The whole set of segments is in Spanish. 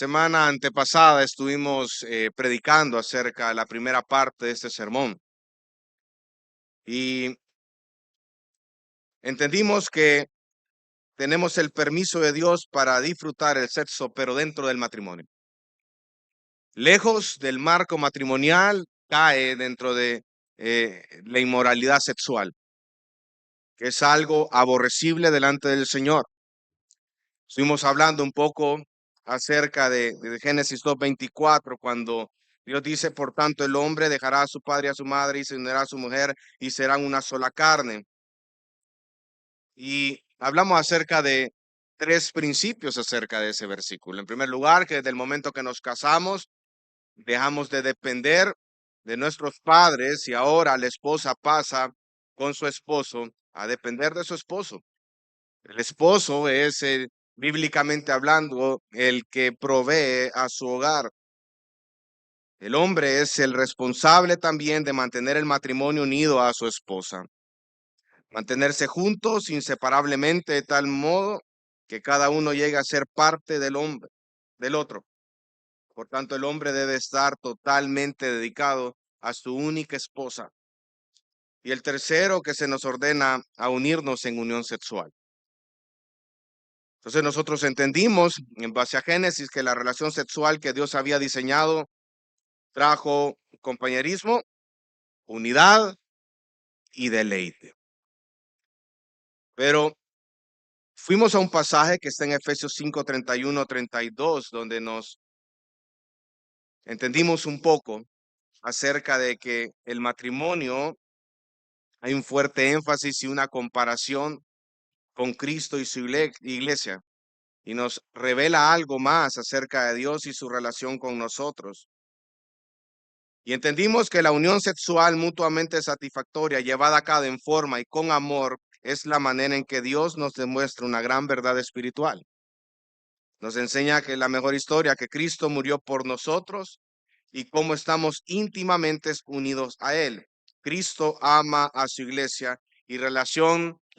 semana antepasada estuvimos predicando acerca de la primera parte de este sermón y entendimos que tenemos el permiso de Dios para disfrutar el sexo, pero dentro del matrimonio. Lejos del marco matrimonial, cae dentro de la inmoralidad sexual, que es algo aborrecible delante del Señor. Estuvimos hablando un poco acerca de Génesis 2:24, cuando Dios dice: por tanto, el hombre dejará a su padre y a su madre y se unirá a su mujer y serán una sola carne. Y hablamos acerca de tres principios acerca de ese versículo. En primer lugar, que desde el momento que nos casamos, dejamos de depender de nuestros padres y ahora la esposa pasa con su esposo a depender de su esposo. El esposo es bíblicamente hablando el que provee a su hogar. El hombre es el responsable también de mantener el matrimonio unido a su esposa, mantenerse juntos inseparablemente de tal modo que cada uno llegue a ser parte del hombre, del otro. Por tanto, el hombre debe estar totalmente dedicado a su única esposa. Y el tercero, que se nos ordena a unirnos en unión sexual. Entonces nosotros entendimos en base a Génesis que la relación sexual que Dios había diseñado trajo compañerismo, unidad y deleite. Pero fuimos a un pasaje que está en Efesios 5:31-32, donde nos entendimos un poco acerca de que el matrimonio, hay un fuerte énfasis y una comparación con Cristo y su iglesia, y nos revela algo más acerca de Dios y su relación con nosotros. Y entendimos que la unión sexual mutuamente satisfactoria, llevada a cabo en forma y con amor, es la manera en que Dios nos demuestra una gran verdad espiritual. Nos enseña que la mejor historia, que Cristo murió por nosotros y cómo estamos íntimamente unidos a Él. Cristo ama a su iglesia y la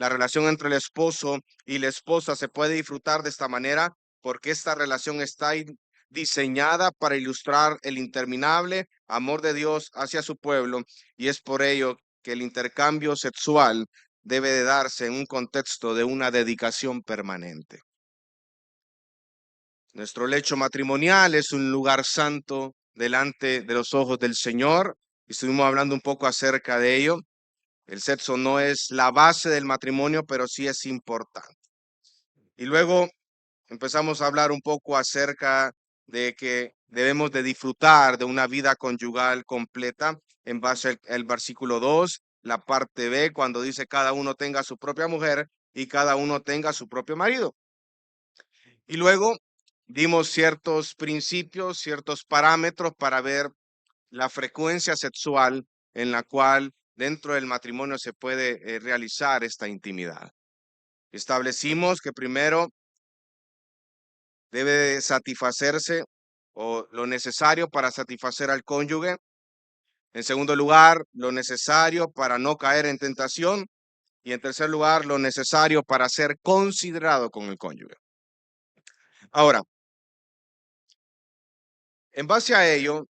relación entre el esposo y la esposa se puede disfrutar de esta manera porque esta relación está diseñada para ilustrar el interminable amor de Dios hacia su pueblo, y es por ello que el intercambio sexual debe de darse en un contexto de una dedicación permanente. Nuestro lecho matrimonial es un lugar santo delante de los ojos del Señor. Estuvimos hablando un poco acerca de ello. El sexo no es la base del matrimonio, pero sí es importante. Y luego empezamos a hablar un poco acerca de que debemos de disfrutar de una vida conyugal completa en base al versículo 2, la parte B, cuando dice cada uno tenga su propia mujer y cada uno tenga su propio marido. Y luego dimos ciertos principios, ciertos parámetros para ver la frecuencia sexual en la cual dentro del matrimonio se puede realizar esta intimidad. Establecimos que primero debe satisfacerse o lo necesario para satisfacer al cónyuge. En segundo lugar, lo necesario para no caer en tentación. Y en tercer lugar, lo necesario para ser considerado con el cónyuge. Ahora, en base a ello,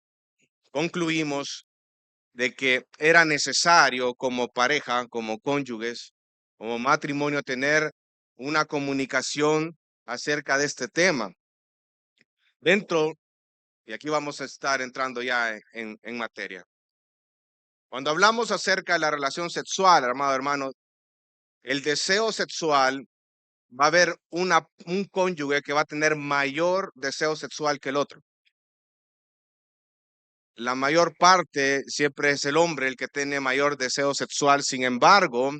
concluimos de que era necesario como pareja, como cónyuges, como matrimonio, tener una comunicación acerca de este tema. Dentro, y aquí vamos a estar entrando ya en materia. Cuando hablamos acerca de la relación sexual, amado hermano, el deseo sexual, va a haber un cónyuge que va a tener mayor deseo sexual que el otro. La mayor parte siempre es el hombre el que tiene mayor deseo sexual. Sin embargo,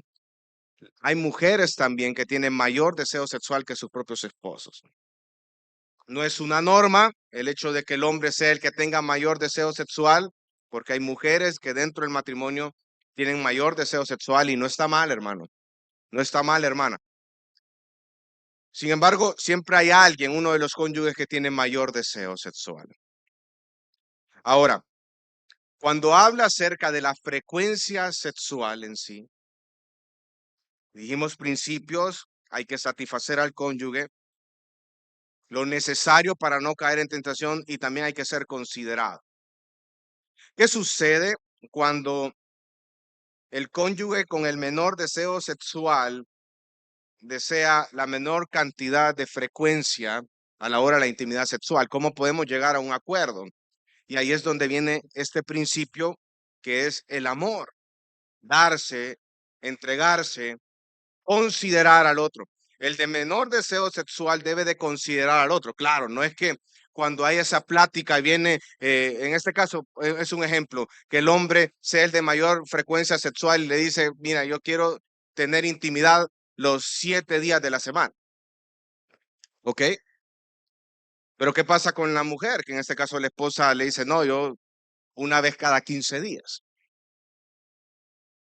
hay mujeres también que tienen mayor deseo sexual que sus propios esposos. No es una norma el hecho de que el hombre sea el que tenga mayor deseo sexual, porque hay mujeres que dentro del matrimonio tienen mayor deseo sexual y no está mal, hermano. No está mal, hermana. Sin embargo, siempre hay alguien, uno de los cónyuges, que tiene mayor deseo sexual. Ahora, cuando habla acerca de la frecuencia sexual en sí, dijimos principios, hay que satisfacer al cónyuge, lo necesario para no caer en tentación y también hay que ser considerado. ¿Qué sucede cuando el cónyuge con el menor deseo sexual desea la menor cantidad de frecuencia a la hora de la intimidad sexual? ¿Cómo podemos llegar a un acuerdo? Y ahí es donde viene este principio que es el amor, darse, entregarse, considerar al otro. El de menor deseo sexual debe de considerar al otro. Claro, no es que cuando hay esa plática y viene, en este caso es un ejemplo, que el hombre sea el de mayor frecuencia sexual y le dice, mira, yo quiero tener intimidad los 7 días de la semana, ¿ok? Pero ¿qué pasa con la mujer? Que en este caso la esposa le dice, no, yo una vez cada 15 días.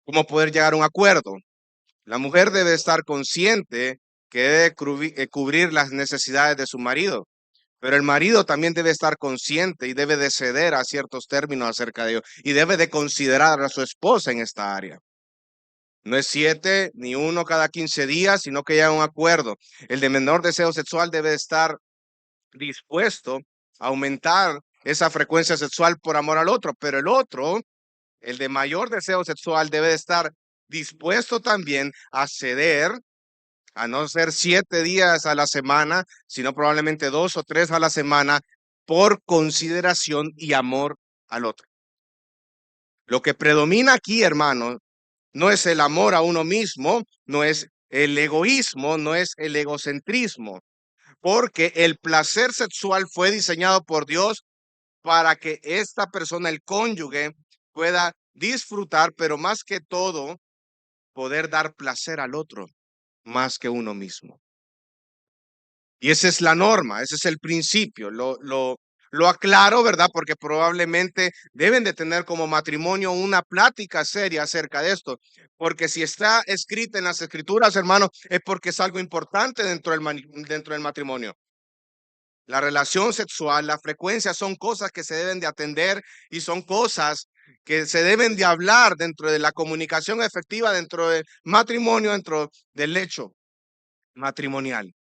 ¿Cómo poder llegar a un acuerdo? La mujer debe estar consciente que debe cubrir las necesidades de su marido, pero el marido también debe estar consciente y debe de ceder a ciertos términos acerca de ello y debe de considerar a su esposa en esta área. No es 7 ni uno cada 15 días, sino que haya un acuerdo. El de menor deseo sexual debe estar dispuesto a aumentar esa frecuencia sexual por amor al otro, pero el otro, el de mayor deseo sexual, debe de estar dispuesto también a ceder, a no ser 7 días a la semana, sino probablemente 2 o 3 a la semana, por consideración y amor al otro. Lo que predomina aquí, hermano, no es el amor a uno mismo, no es el egoísmo, no es el egocentrismo, porque el placer sexual fue diseñado por Dios para que esta persona, el cónyuge, pueda disfrutar, pero más que todo, poder dar placer al otro, más que uno mismo. Y esa es la norma, ese es el principio. Lo aclaro, ¿verdad? Porque probablemente deben de tener como matrimonio una plática seria acerca de esto. Porque si está escrita en las escrituras, hermano, es porque es algo importante dentro del matrimonio. La relación sexual, la frecuencia son cosas que se deben de atender y son cosas que se deben de hablar dentro de la comunicación efectiva, dentro del matrimonio, dentro del hecho matrimonial.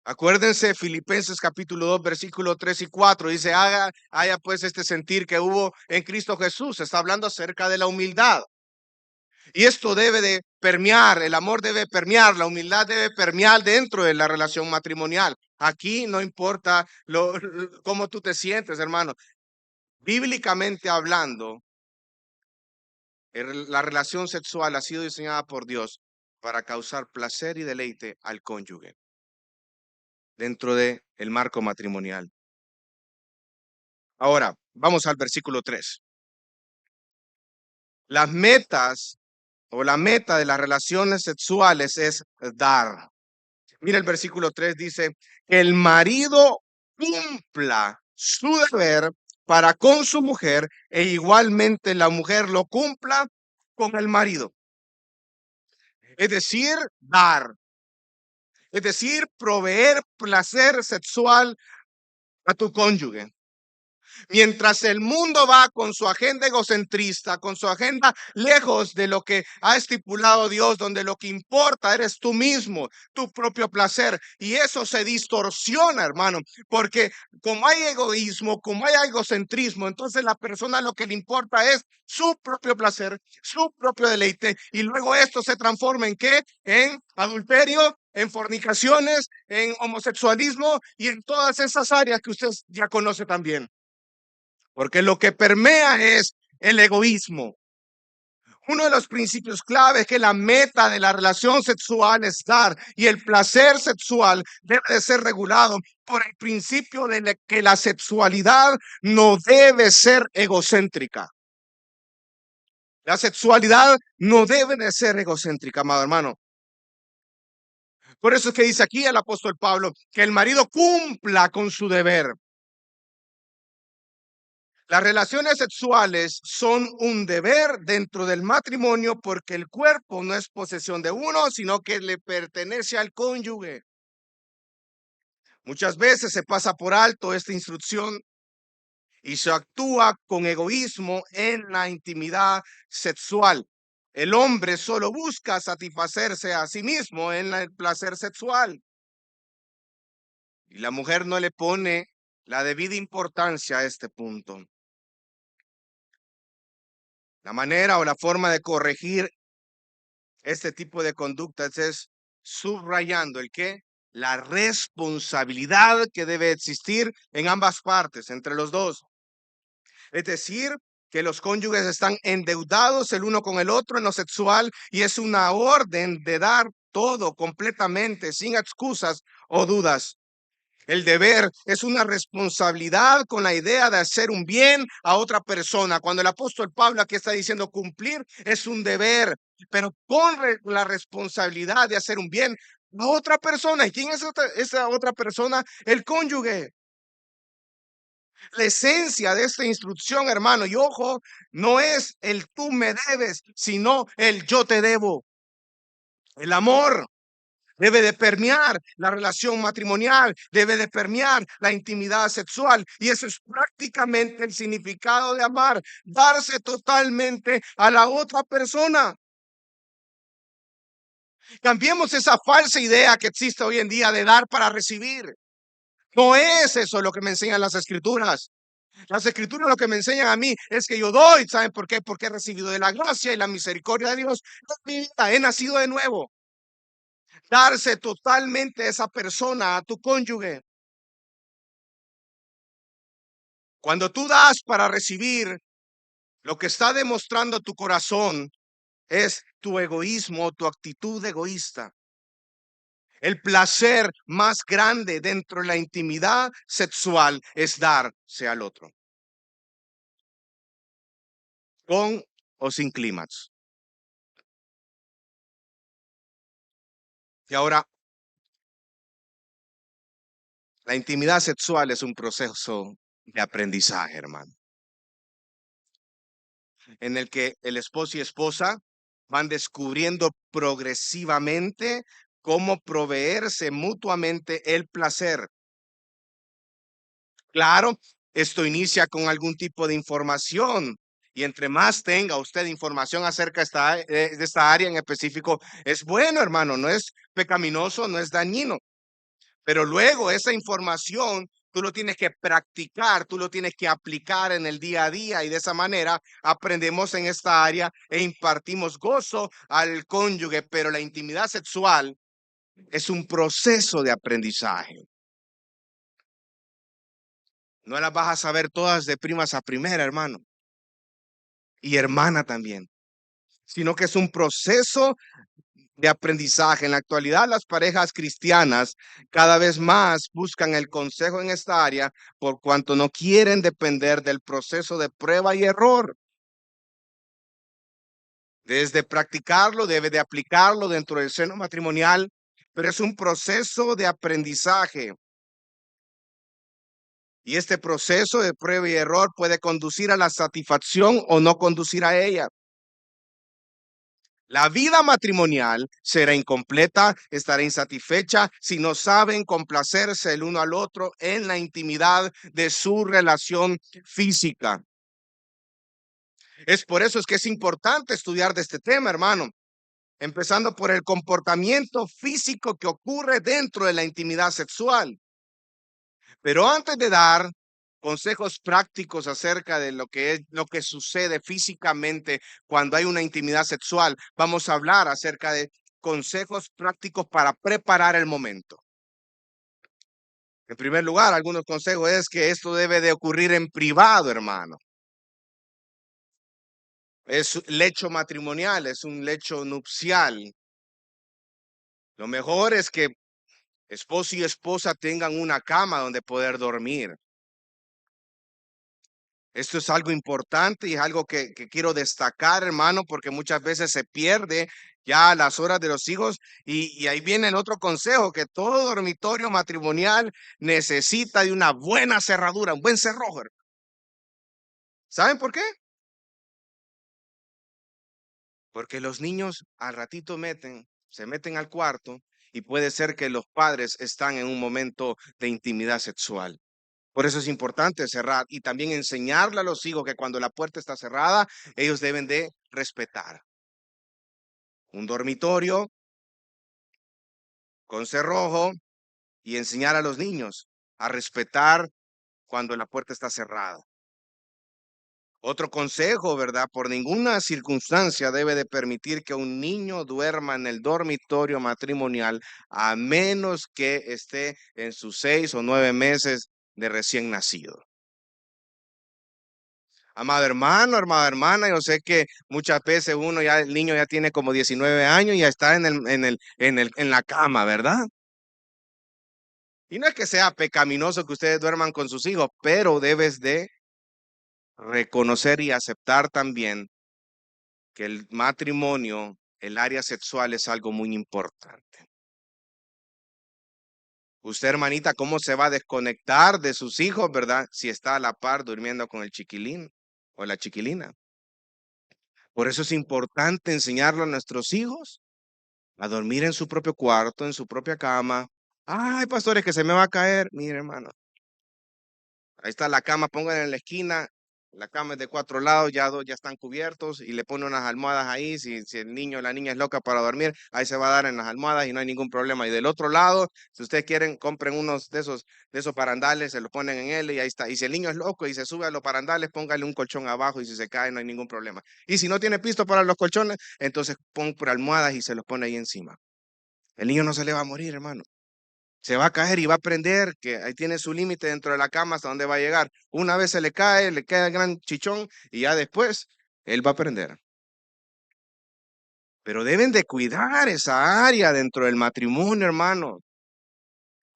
Acuérdense, Filipenses capítulo 2, versículo 3 y 4, dice, haya pues este sentir que hubo en Cristo Jesús. Está hablando acerca de la humildad. Y esto debe de permear, el amor debe permear, la humildad debe permear dentro de la relación matrimonial. Aquí no importa cómo tú te sientes, hermano. Bíblicamente hablando, la relación sexual ha sido diseñada por Dios para causar placer y deleite al cónyuge dentro de el marco matrimonial. Ahora, vamos al versículo 3. Las metas o la meta de las relaciones sexuales es dar. Mira el versículo 3 dice que el marido cumpla su deber para con su mujer e igualmente la mujer lo cumpla con el marido. Es decir, dar. Es decir, proveer placer sexual a tu cónyuge. Mientras el mundo va con su agenda egocentrista, con su agenda lejos de lo que ha estipulado Dios, donde lo que importa eres tú mismo, tu propio placer. Y eso se distorsiona, hermano, porque como hay egoísmo, como hay egocentrismo, entonces la persona lo que le importa es su propio placer, su propio deleite. Y luego esto se transforma en ¿qué? En adulterio, en fornicaciones, en homosexualismo y en todas esas áreas que usted ya conoce también. Porque lo que permea es el egoísmo. Uno de los principios clave es que la meta de la relación sexual es dar y el placer sexual debe de ser regulado por el principio de que la sexualidad no debe ser egocéntrica. La sexualidad no debe de ser egocéntrica, amado hermano. Por eso es que dice aquí el apóstol Pablo que el marido cumpla con su deber. Las relaciones sexuales son un deber dentro del matrimonio porque el cuerpo no es posesión de uno, sino que le pertenece al cónyuge. Muchas veces se pasa por alto esta instrucción y se actúa con egoísmo en la intimidad sexual. El hombre solo busca satisfacerse a sí mismo en el placer sexual. Y la mujer no le pone la debida importancia a este punto. La manera o la forma de corregir este tipo de conductas es subrayando el qué, la responsabilidad que debe existir en ambas partes, entre los dos. Es decir, que los cónyuges están endeudados el uno con el otro en lo sexual y es una orden de dar todo completamente, sin excusas o dudas. El deber es una responsabilidad con la idea de hacer un bien a otra persona. Cuando el apóstol Pablo aquí está diciendo cumplir, es un deber, pero con la responsabilidad de hacer un bien a otra persona. ¿Y quién es esa otra persona? El cónyuge. La esencia de esta instrucción, hermano, y ojo, no es el tú me debes, sino el yo te debo. El amor debe de permear la relación matrimonial, debe de permear la intimidad sexual. Y eso es prácticamente el significado de amar, darse totalmente a la otra persona. Cambiemos esa falsa idea que existe hoy en día de dar para recibir. No es eso lo que me enseñan las escrituras. Las escrituras lo que me enseñan a mí es que yo doy, ¿saben por qué? Porque he recibido de la gracia y la misericordia de Dios. Mi vida, he nacido de nuevo. Darse totalmente a esa persona, a tu cónyuge. Cuando tú das para recibir, lo que está demostrando tu corazón es tu egoísmo, tu actitud egoísta. El placer más grande dentro de la intimidad sexual es darse al otro, con o sin clímax. Y ahora, la intimidad sexual es un proceso de aprendizaje, hermano, en el que el esposo y esposa van descubriendo progresivamente cómo proveerse mutuamente el placer. Claro, esto inicia con algún tipo de información y entre más tenga usted información acerca de esta área en específico, es bueno, hermano, no es pecaminoso, no es dañino. Pero luego esa información tú lo tienes que practicar, tú lo tienes que aplicar en el día a día y de esa manera aprendemos en esta área e impartimos gozo al cónyuge, pero la intimidad sexual es un proceso de aprendizaje. No las vas a saber todas de primas a primera, hermano, y hermana también, sino que es un proceso de aprendizaje. En la actualidad, las parejas cristianas cada vez más buscan el consejo en esta área por cuanto no quieren depender del proceso de prueba y error. Desde practicarlo, debe de aplicarlo dentro del seno matrimonial, pero es un proceso de aprendizaje. Y este proceso de prueba y error puede conducir a la satisfacción o no conducir a ella. La vida matrimonial será incompleta, estará insatisfecha si no saben complacerse el uno al otro en la intimidad de su relación física. Es por eso es que es importante estudiar de este tema, hermano, empezando por el comportamiento físico que ocurre dentro de la intimidad sexual. Pero antes de dar consejos prácticos acerca de lo que sucede físicamente cuando hay una intimidad sexual, vamos a hablar acerca de consejos prácticos para preparar el momento. En primer lugar, algunos consejos es que esto debe de ocurrir en privado, hermano. Es lecho matrimonial, es un lecho nupcial. Lo mejor es que esposo y esposa tengan una cama donde poder dormir. Esto es algo importante y es algo que quiero destacar, hermano, porque muchas veces se pierde ya las horas de los hijos y ahí viene el otro consejo, que todo dormitorio matrimonial necesita de una buena cerradura, un buen cerrojo. ¿Saben por qué? Porque los niños al ratito se meten al cuarto y puede ser que los padres están en un momento de intimidad sexual. Por eso es importante cerrar y también enseñarle a los hijos que cuando la puerta está cerrada, ellos deben de respetar. Un dormitorio con cerrojo y enseñar a los niños a respetar cuando la puerta está cerrada. Otro consejo, ¿verdad? Por ninguna circunstancia debe de permitir que un niño duerma en el dormitorio matrimonial a menos que esté en sus 6 o 9 meses de recién nacido. Amado hermano, amada hermana, yo sé que muchas veces el niño ya tiene como 19 años y ya está en la cama, ¿verdad? Y no es que sea pecaminoso que ustedes duerman con sus hijos, pero debes de reconocer y aceptar también que el matrimonio, el área sexual es algo muy importante. Usted, hermanita, ¿cómo se va a desconectar de sus hijos, verdad? Si está a la par durmiendo con el chiquilín o la chiquilina. Por eso es importante enseñarlo a nuestros hijos a dormir en su propio cuarto, en su propia cama. Ay, pastores, que se me va a caer. Mire, hermano, ahí está la cama, pónganla en la esquina. La cama es de 4 lados, ya están cubiertos y le pone unas almohadas ahí. Si el niño o la niña es loca para dormir, ahí se va a dar en las almohadas y no hay ningún problema. Y del otro lado, si ustedes quieren, compren unos de esos parandales, se los ponen en él y ahí está. Y si el niño es loco y se sube a los parandales, póngale un colchón abajo y si se cae no hay ningún problema. Y si no tiene pisto para los colchones, entonces pon por almohadas y se los pone ahí encima. El niño no se le va a morir, hermano. Se va a caer y va a aprender que ahí tiene su límite dentro de la cama hasta dónde va a llegar. Una vez se le cae, le queda el gran chichón y ya después él va a aprender. Pero deben de cuidar esa área dentro del matrimonio, hermano.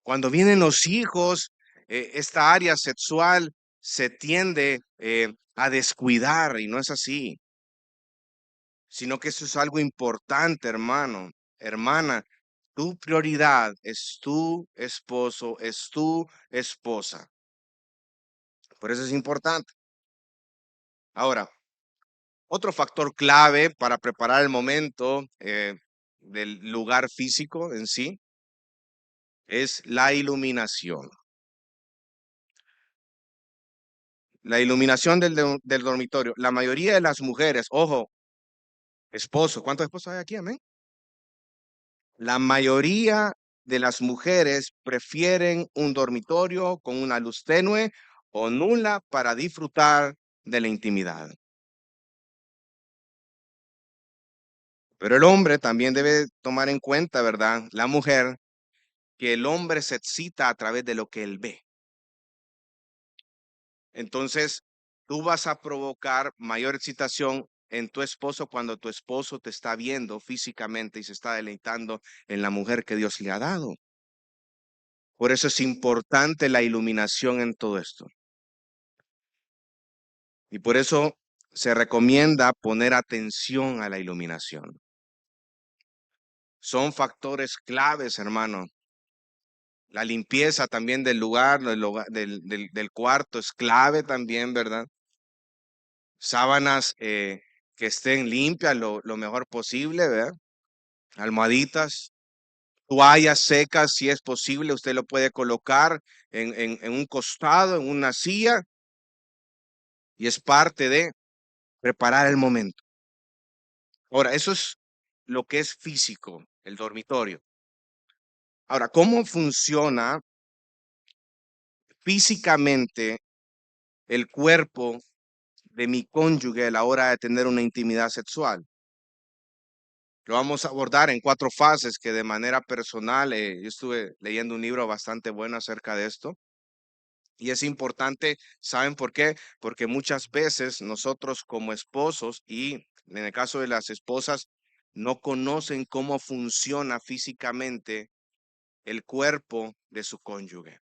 Cuando vienen los hijos, esta área sexual se tiende a descuidar y no es así, sino que eso es algo importante, hermano, hermana. Tu prioridad es tu esposo, es tu esposa. Por eso es importante. Ahora, otro factor clave para preparar el momento del lugar físico en sí es la iluminación. La iluminación del dormitorio. La mayoría de las mujeres, ojo, esposo, ¿cuántos esposos hay aquí? Amén. La mayoría de las mujeres prefieren un dormitorio con una luz tenue o nula para disfrutar de la intimidad. Pero el hombre también debe tomar en cuenta, ¿verdad? La mujer, que el hombre se excita a través de lo que él ve. Entonces, tú vas a provocar mayor excitación en tu esposo cuando tu esposo te está viendo físicamente y se está deleitando en la mujer que Dios le ha dado. Por eso es importante la iluminación en todo esto. Y por eso se recomienda poner atención a la iluminación. Son factores claves, hermano. La limpieza también del lugar, del cuarto es clave también, ¿verdad? Sábanas que estén limpias lo mejor posible, ¿verdad? Almohaditas, toallas secas, si es posible, usted lo puede colocar en un costado, en una silla, y es parte de preparar el momento. Ahora, eso es lo que es físico, el dormitorio. Ahora, ¿cómo funciona físicamente el cuerpo de mi cónyuge a la hora de tener una intimidad sexual? Lo vamos a abordar en 4 fases que de manera personal, yo estuve leyendo un libro bastante bueno acerca de esto. Y es importante, ¿saben por qué? Porque muchas veces nosotros como esposos y en el caso de las esposas no conocen cómo funciona físicamente el cuerpo de su cónyuge.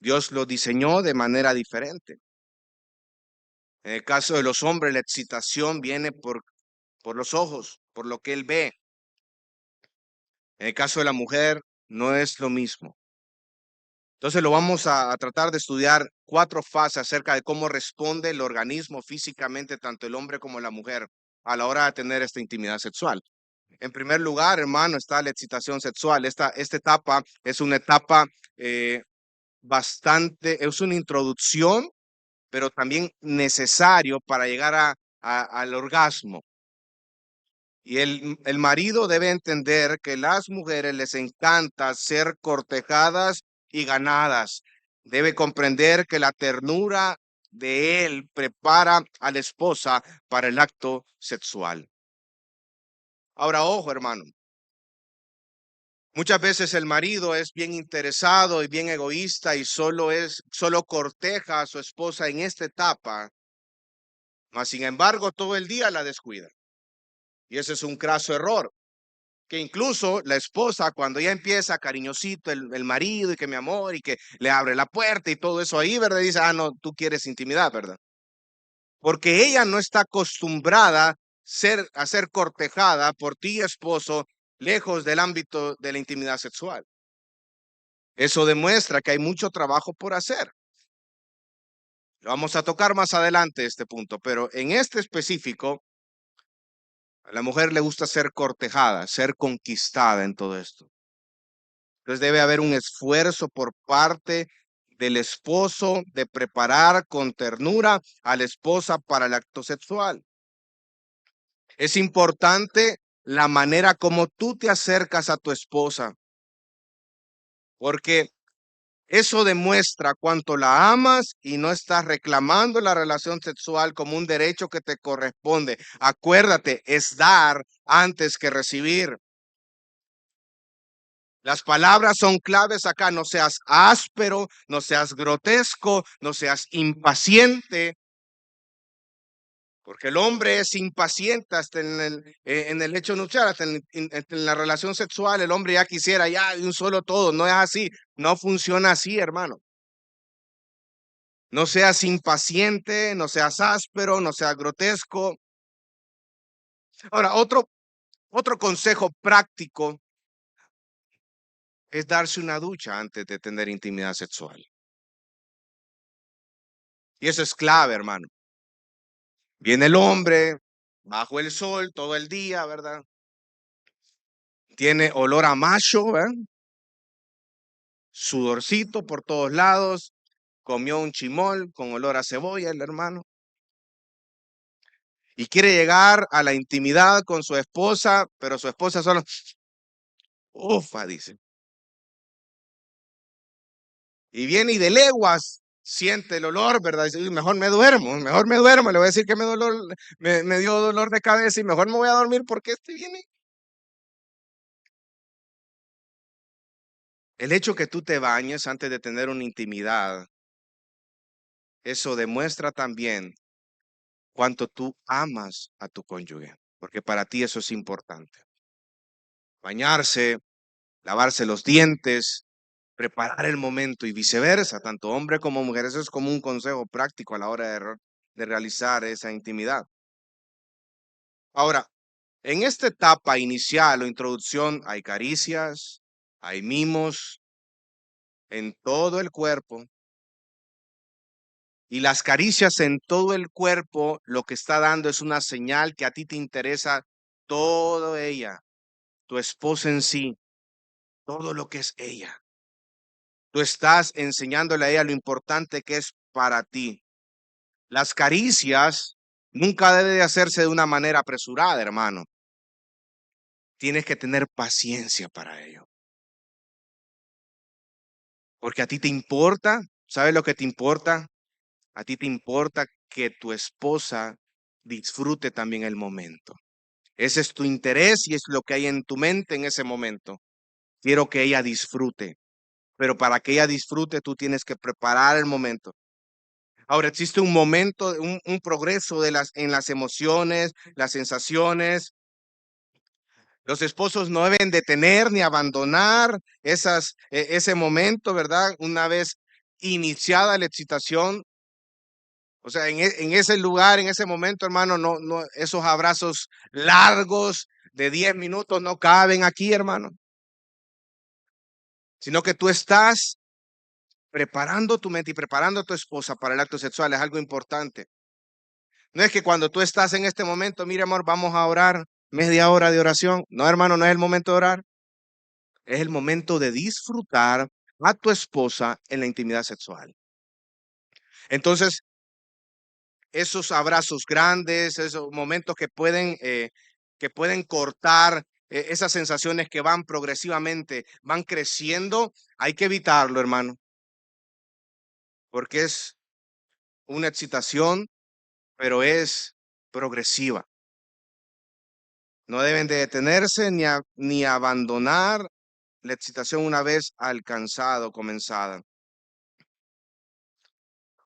Dios lo diseñó de manera diferente. En el caso de los hombres, la excitación viene por los ojos, por lo que él ve. En el caso de la mujer, no es lo mismo. Entonces lo vamos a tratar de estudiar 4 fases acerca de cómo responde el organismo físicamente, tanto el hombre como la mujer, a la hora de tener esta intimidad sexual. En primer lugar, hermano, está la excitación sexual. Esta etapa es una etapa es una introducción, pero también necesario para llegar al orgasmo. Y el marido debe entender que las mujeres les encanta ser cortejadas y ganadas. Debe comprender que la ternura de él prepara a la esposa para el acto sexual. Ahora, ojo, hermano. Muchas veces el marido es bien interesado y bien egoísta y solo corteja a su esposa en esta etapa, mas sin embargo todo el día la descuida. Y ese es un craso error, que incluso la esposa cuando ya empieza cariñosito el marido y que mi amor y que le abre la puerta y todo eso ahí, ¿verdad? Dice, ah, no, tú quieres intimidad, ¿verdad? Porque ella no está acostumbrada a ser cortejada por ti, esposo, lejos del ámbito de la intimidad sexual. Eso demuestra que hay mucho trabajo por hacer. Lo vamos a tocar más adelante este punto, pero en este específico, a la mujer le gusta ser cortejada, ser conquistada en todo esto. Entonces debe haber un esfuerzo por parte del esposo de preparar con ternura a la esposa para el acto sexual. Es importante la manera como tú te acercas a tu esposa, porque eso demuestra cuánto la amas y no estás reclamando la relación sexual como un derecho que te corresponde. Acuérdate, es dar antes que recibir. Las palabras son claves acá. No seas áspero, no seas grotesco, no seas impaciente. Porque el hombre es impaciente hasta en el hecho nupcial, hasta en la relación sexual. El hombre ya quisiera ya de un solo todo. No es así. No funciona así, hermano. No seas impaciente, no seas áspero, no seas grotesco. Ahora, otro consejo práctico es darse una ducha antes de tener intimidad sexual. Y eso es clave, hermano. Viene el hombre bajo el sol todo el día, ¿verdad? Tiene olor a macho, ¿verdad? Sudorcito por todos lados. Comió un chimol con olor a cebolla, el hermano. Y quiere llegar a la intimidad con su esposa, pero su esposa solo, ufa, dice. Y viene y de leguas siente el olor, ¿verdad? Dice, "Uy, mejor me duermo, le voy a decir que me dio dolor de cabeza y mejor me voy a dormir porque este viene". El hecho que tú te bañes antes de tener una intimidad, eso demuestra también cuánto tú amas a tu cónyuge, porque para ti eso es importante. Bañarse, lavarse los dientes, preparar el momento y viceversa, tanto hombre como mujer. Eso es como un consejo práctico a la hora de realizar esa intimidad. Ahora, en esta etapa inicial o introducción hay caricias, hay mimos en todo el cuerpo y las caricias en todo el cuerpo lo que está dando es una señal que a ti te interesa todo ella, tu esposa en sí, todo lo que es ella. Tú estás enseñándole a ella lo importante que es para ti. Las caricias nunca deben de hacerse de una manera apresurada, hermano. Tienes que tener paciencia para ello. Porque a ti te importa, ¿sabes lo que te importa? A ti te importa que tu esposa disfrute también el momento. Ese es tu interés y es lo que hay en tu mente en ese momento. Quiero que ella disfrute, pero para que ella disfrute tú tienes que preparar el momento. Ahora existe un momento, un progreso en las emociones, las sensaciones. Los esposos no deben detener ni abandonar ese momento, ¿verdad? Una vez iniciada la excitación. O sea, en ese lugar, en ese momento, hermano, esos abrazos largos de 10 minutos no caben aquí, hermano. Sino que tú estás preparando tu mente y preparando a tu esposa para el acto sexual. Es algo importante. No es que cuando tú estás en este momento, mire, amor, vamos a orar, media hora de oración. No, hermano, no es el momento de orar. Es el momento de disfrutar a tu esposa en la intimidad sexual. Entonces, esos abrazos grandes, esos momentos que pueden que pueden cortar esas sensaciones que van progresivamente, van creciendo, hay que evitarlo, hermano, porque es una excitación, pero es progresiva. No deben de detenerse ni abandonar la excitación una vez alcanzado, comenzada.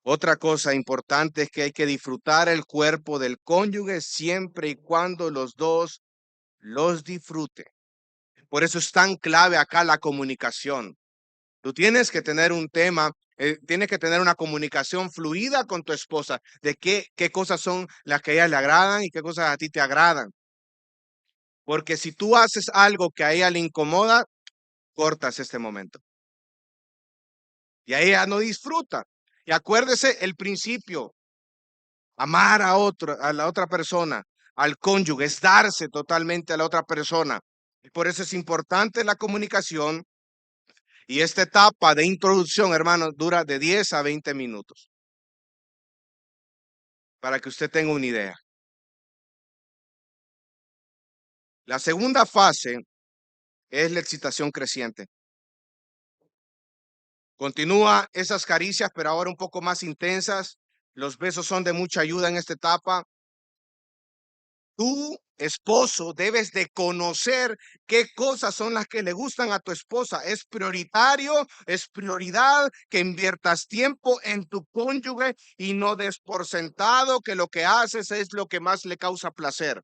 Otra cosa importante es que hay que disfrutar el cuerpo del cónyuge siempre y cuando los dos los disfruten. Por eso es tan clave acá la comunicación. Tú tienes que tener un tema, tienes que tener una comunicación fluida con tu esposa de qué cosas son las que a ella le agradan y qué cosas a ti te agradan. Porque si tú haces algo que a ella le incomoda, cortas este momento. Y a ella no disfruta. Y acuérdese el principio, amar a la otra persona, al cónyuge, es darse totalmente a la otra persona. Y por eso es importante la comunicación. Y esta etapa de introducción, hermanos, dura de 10 a 20 minutos. Para que usted tenga una idea. La segunda fase es la excitación creciente. Continúa esas caricias, pero ahora un poco más intensas. Los besos son de mucha ayuda en esta etapa. Tu esposo debes de conocer qué cosas son las que le gustan a tu esposa. Es prioritario, es prioridad que inviertas tiempo en tu cónyuge y no des por sentado que lo que haces es lo que más le causa placer.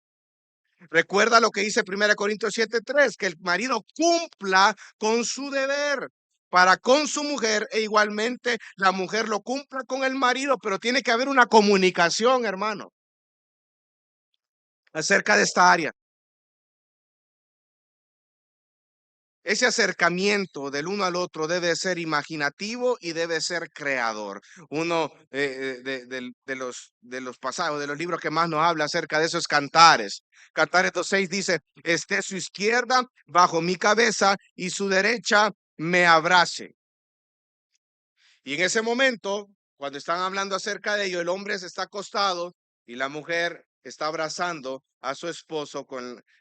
Recuerda lo que dice 1 Corintios 7:3, que el marido cumpla con su deber para con su mujer e igualmente la mujer lo cumpla con el marido, pero tiene que haber una comunicación, hermano, acerca de esta área. Ese acercamiento del uno al otro debe ser imaginativo y debe ser creador. Uno de los pasajes, de los libros que más nos habla acerca de eso es Cantares. Cantares 2:6 dice, esté su izquierda bajo mi cabeza y su derecha me abrace. Y en ese momento, cuando están hablando acerca de ello, el hombre se está acostado y la mujer está abrazando a su esposo,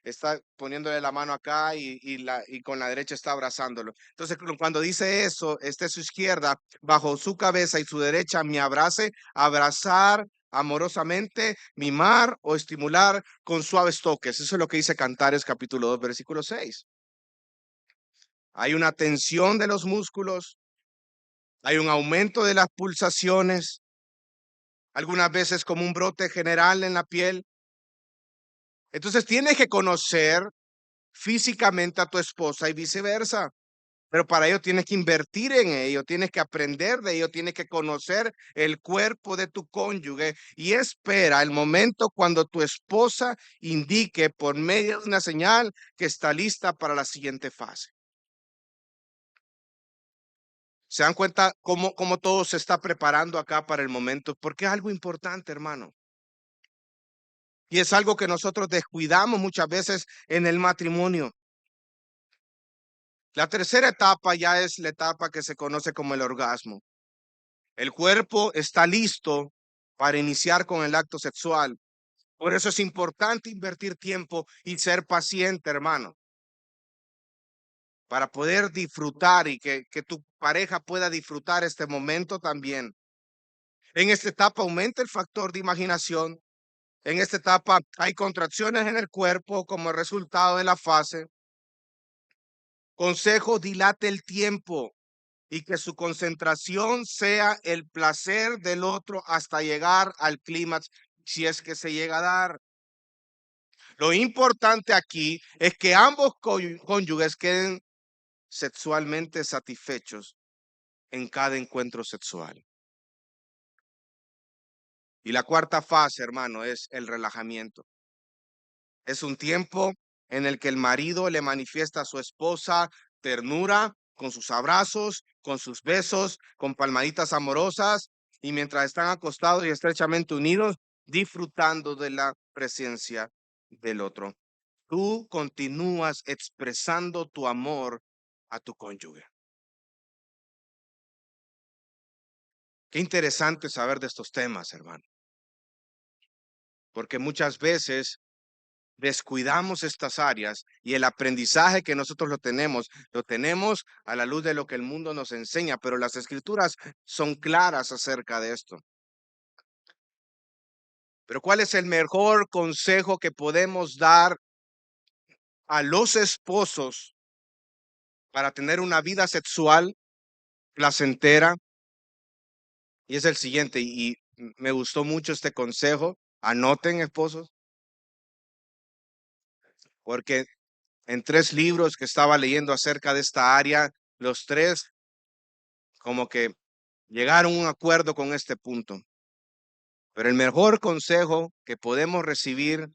está poniéndole la mano acá y con la derecha está abrazándolo. Entonces, cuando dice eso, esté su izquierda bajo su cabeza y su derecha me abrace, abrazar amorosamente, mimar o estimular con suaves toques. Eso es lo que dice Cantares capítulo 2, versículo 6. Hay una tensión de los músculos, hay un aumento de las pulsaciones, algunas veces como un brote general en la piel. Entonces tienes que conocer físicamente a tu esposa y viceversa. Pero para ello tienes que invertir en ello, tienes que aprender de ello, tienes que conocer el cuerpo de tu cónyuge y espera el momento cuando tu esposa indique por medio de una señal que está lista para la siguiente fase. ¿Se dan cuenta cómo todo se está preparando acá para el momento? Porque es algo importante, hermano. Y es algo que nosotros descuidamos muchas veces en el matrimonio. La tercera etapa ya es la etapa que se conoce como el orgasmo. El cuerpo está listo para iniciar con el acto sexual. Por eso es importante invertir tiempo y ser paciente, hermano, para poder disfrutar y que tu pareja pueda disfrutar este momento también. En esta etapa aumenta el factor de imaginación. En esta etapa hay contracciones en el cuerpo como resultado de la fase. Consejo, dilate el tiempo y que su concentración sea el placer del otro hasta llegar al clímax, si es que se llega a dar. Lo importante aquí es que ambos cónyuges queden sexualmente satisfechos en cada encuentro sexual. Y la cuarta fase, hermano, es el relajamiento. Es un tiempo en el que el marido le manifiesta a su esposa ternura con sus abrazos, con sus besos, con palmaditas amorosas y mientras están acostados y estrechamente unidos, disfrutando de la presencia del otro. Tú continúas expresando tu amor a tu cónyuge. Qué interesante saber de estos temas, hermano, porque muchas veces descuidamos estas áreas y el aprendizaje que nosotros lo tenemos a la luz de lo que el mundo nos enseña, pero las escrituras son claras acerca de esto. Pero ¿cuál es el mejor consejo que podemos dar a los esposos para tener una vida sexual placentera? Y es el siguiente, y me gustó mucho este consejo. Anoten, esposos, porque en 3 libros que estaba leyendo acerca de esta área, los 3 como que llegaron a un acuerdo con este punto. Pero el mejor consejo que podemos recibir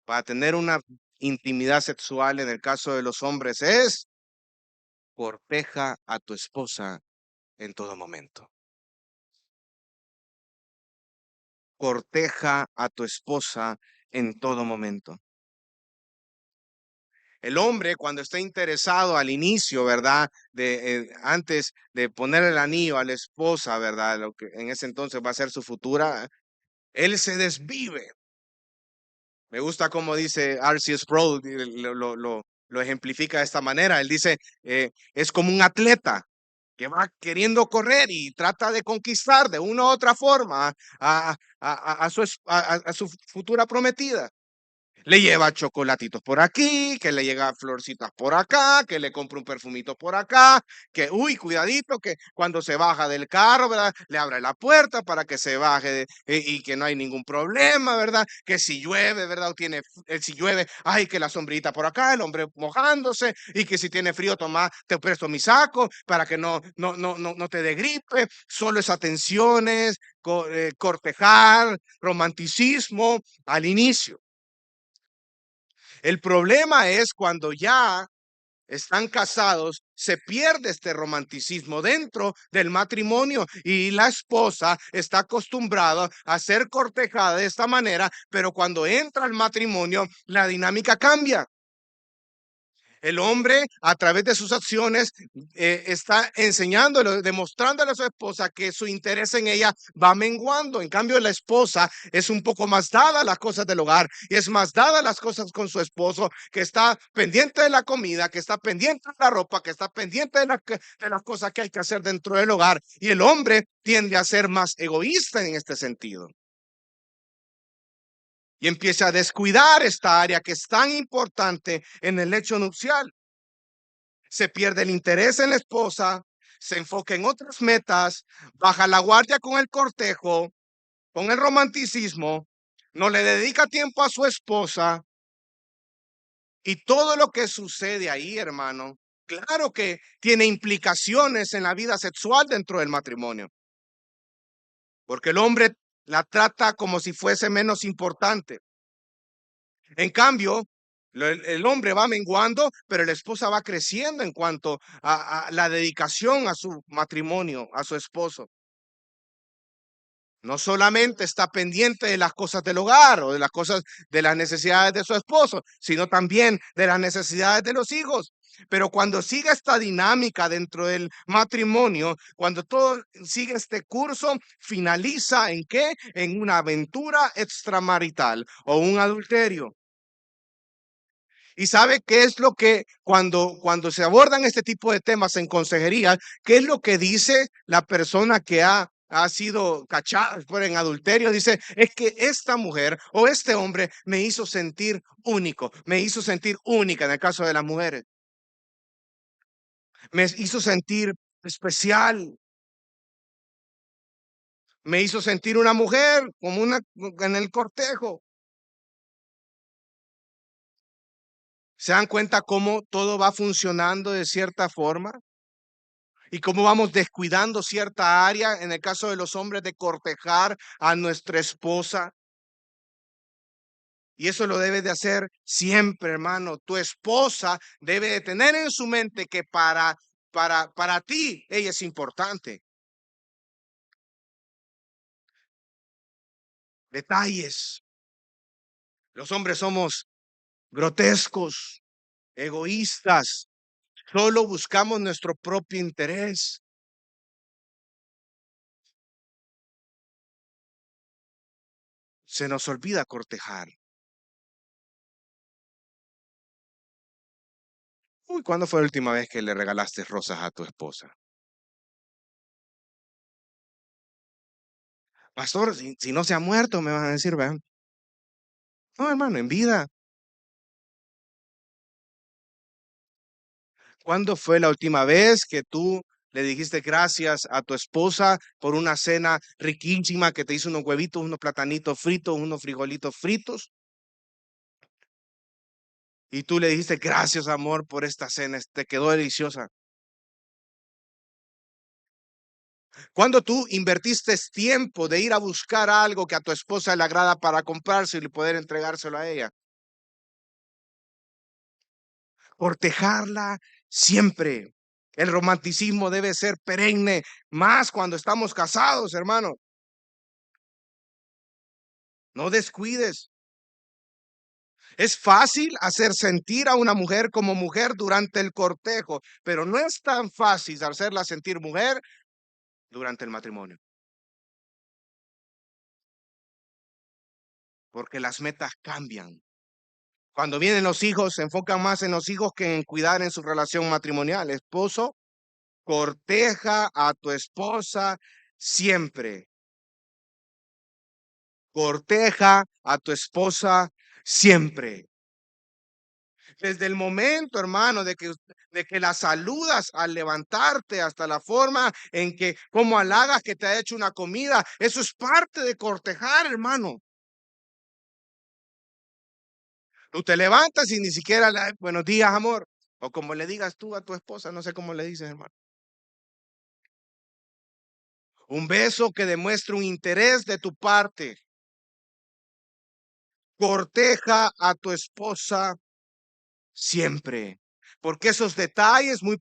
para tener una intimidad sexual en el caso de los hombres es: corteja a tu esposa en todo momento. Corteja a tu esposa en todo momento. El hombre, cuando está interesado al inicio, ¿verdad? Antes de poner el anillo a la esposa, ¿verdad? Lo que en ese entonces va a ser su futura, él se desvive. Me gusta como dice R.C. Sproul, lo ejemplifica de esta manera. Él dice, es como un atleta que va queriendo correr y trata de conquistar de una u otra forma a su futura prometida. Le lleva chocolatitos por aquí, que le llega florcitas por acá, que le compra un perfumito por acá, que, uy, cuidadito, que cuando se baja del carro, ¿verdad? Le abre la puerta para que se baje y que no hay ningún problema, ¿verdad? Que si llueve, ¿verdad? O tiene, si llueve, ay, que la sombrita por acá, el hombre mojándose, y que si tiene frío, toma, te presto mi saco para que no te dé gripe. Solo es atenciones, cortejar, romanticismo al inicio. El problema es cuando ya están casados, se pierde este romanticismo dentro del matrimonio y la esposa está acostumbrada a ser cortejada de esta manera, pero cuando entra al matrimonio, la dinámica cambia. El hombre, a través de sus acciones, está enseñándole, demostrándole a su esposa que su interés en ella va menguando. En cambio, la esposa es un poco más dada a las cosas del hogar y es más dada a las cosas con su esposo, que está pendiente de la comida, que está pendiente de la ropa, que está pendiente de las cosas que hay que hacer dentro del hogar. Y el hombre tiende a ser más egoísta en este sentido y empieza a descuidar esta área que es tan importante en el hecho nupcial. Se pierde el interés en la esposa, se enfoca en otras metas, baja la guardia con el cortejo, con el romanticismo, no le dedica tiempo a su esposa y todo lo que sucede ahí, hermano, claro que tiene implicaciones en la vida sexual dentro del matrimonio, porque el hombre la trata como si fuese menos importante. En cambio, el hombre va menguando, pero la esposa va creciendo en cuanto a la dedicación a su matrimonio, a su esposo. No solamente está pendiente de las cosas del hogar o de las cosas de las necesidades de su esposo, sino también de las necesidades de los hijos. Pero cuando sigue esta dinámica dentro del matrimonio, cuando todo sigue este curso, finaliza ¿en qué? En una aventura extramarital o un adulterio. Y sabe qué es lo que cuando se abordan este tipo de temas en consejería, qué es lo que dice la persona que ha sido cachada en adulterio. Dice, es que esta mujer o este hombre me hizo sentir único, me hizo sentir única en el caso de las mujeres, me hizo sentir especial, me hizo sentir una mujer como una en el cortejo. ¿Se dan cuenta cómo todo va funcionando de cierta forma? Y cómo vamos descuidando cierta área, en el caso de los hombres, de cortejar a nuestra esposa. Y eso lo debes de hacer siempre, hermano. Tu esposa debe de tener en su mente que para ti ella es importante. Detalles. Los hombres somos grotescos, egoístas. Solo buscamos nuestro propio interés. Se nos olvida cortejar. Uy, ¿cuándo fue la última vez que le regalaste rosas a tu esposa? Pastor, si no se ha muerto, me van a decir, vean. No, hermano, en vida. ¿Cuándo fue la última vez que tú le dijiste gracias a tu esposa por una cena riquísima que te hizo unos huevitos, unos platanitos fritos, unos frijolitos fritos? Y tú le dijiste gracias, amor, por esta cena, te quedó deliciosa. Cuando tú invertiste tiempo de ir a buscar algo que a tu esposa le agrada para comprárselo y poder entregárselo a ella. Cortejarla siempre. El romanticismo debe ser perenne, más cuando estamos casados, hermano. No descuides. Es fácil hacer sentir a una mujer como mujer durante el cortejo, pero no es tan fácil hacerla sentir mujer durante el matrimonio, porque las metas cambian. Cuando vienen los hijos, se enfocan más en los hijos que en cuidar en su relación matrimonial. Esposo, corteja a tu esposa siempre. Corteja a tu esposa siempre. Desde el momento, hermano, de que la saludas al levantarte hasta la forma en que, como halagas que te ha hecho una comida, eso es parte de cortejar, hermano. Tú te levantas y ni siquiera buenos días, amor. O como le digas tú a tu esposa, no sé cómo le dices, hermano. Un beso que demuestre un interés de tu parte. Corteja a tu esposa siempre, porque esos detalles muy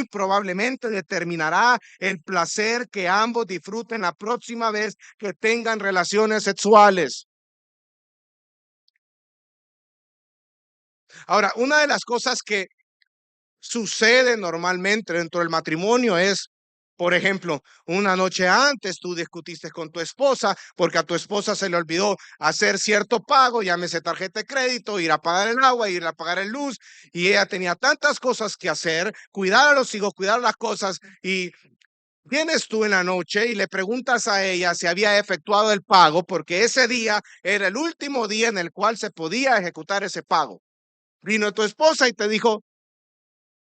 probablemente determinará el placer que ambos disfruten la próxima vez que tengan relaciones sexuales. Ahora, una de las cosas que sucede normalmente dentro del matrimonio es, por ejemplo, una noche antes tú discutiste con tu esposa porque a tu esposa se le olvidó hacer cierto pago, llámese tarjeta de crédito, ir a pagar el agua, ir a pagar el luz, y ella tenía tantas cosas que hacer, cuidar a los hijos, cuidar las cosas, y vienes tú en la noche y le preguntas a ella si había efectuado el pago porque ese día era el último día en el cual se podía ejecutar ese pago. Vino tu esposa y te dijo,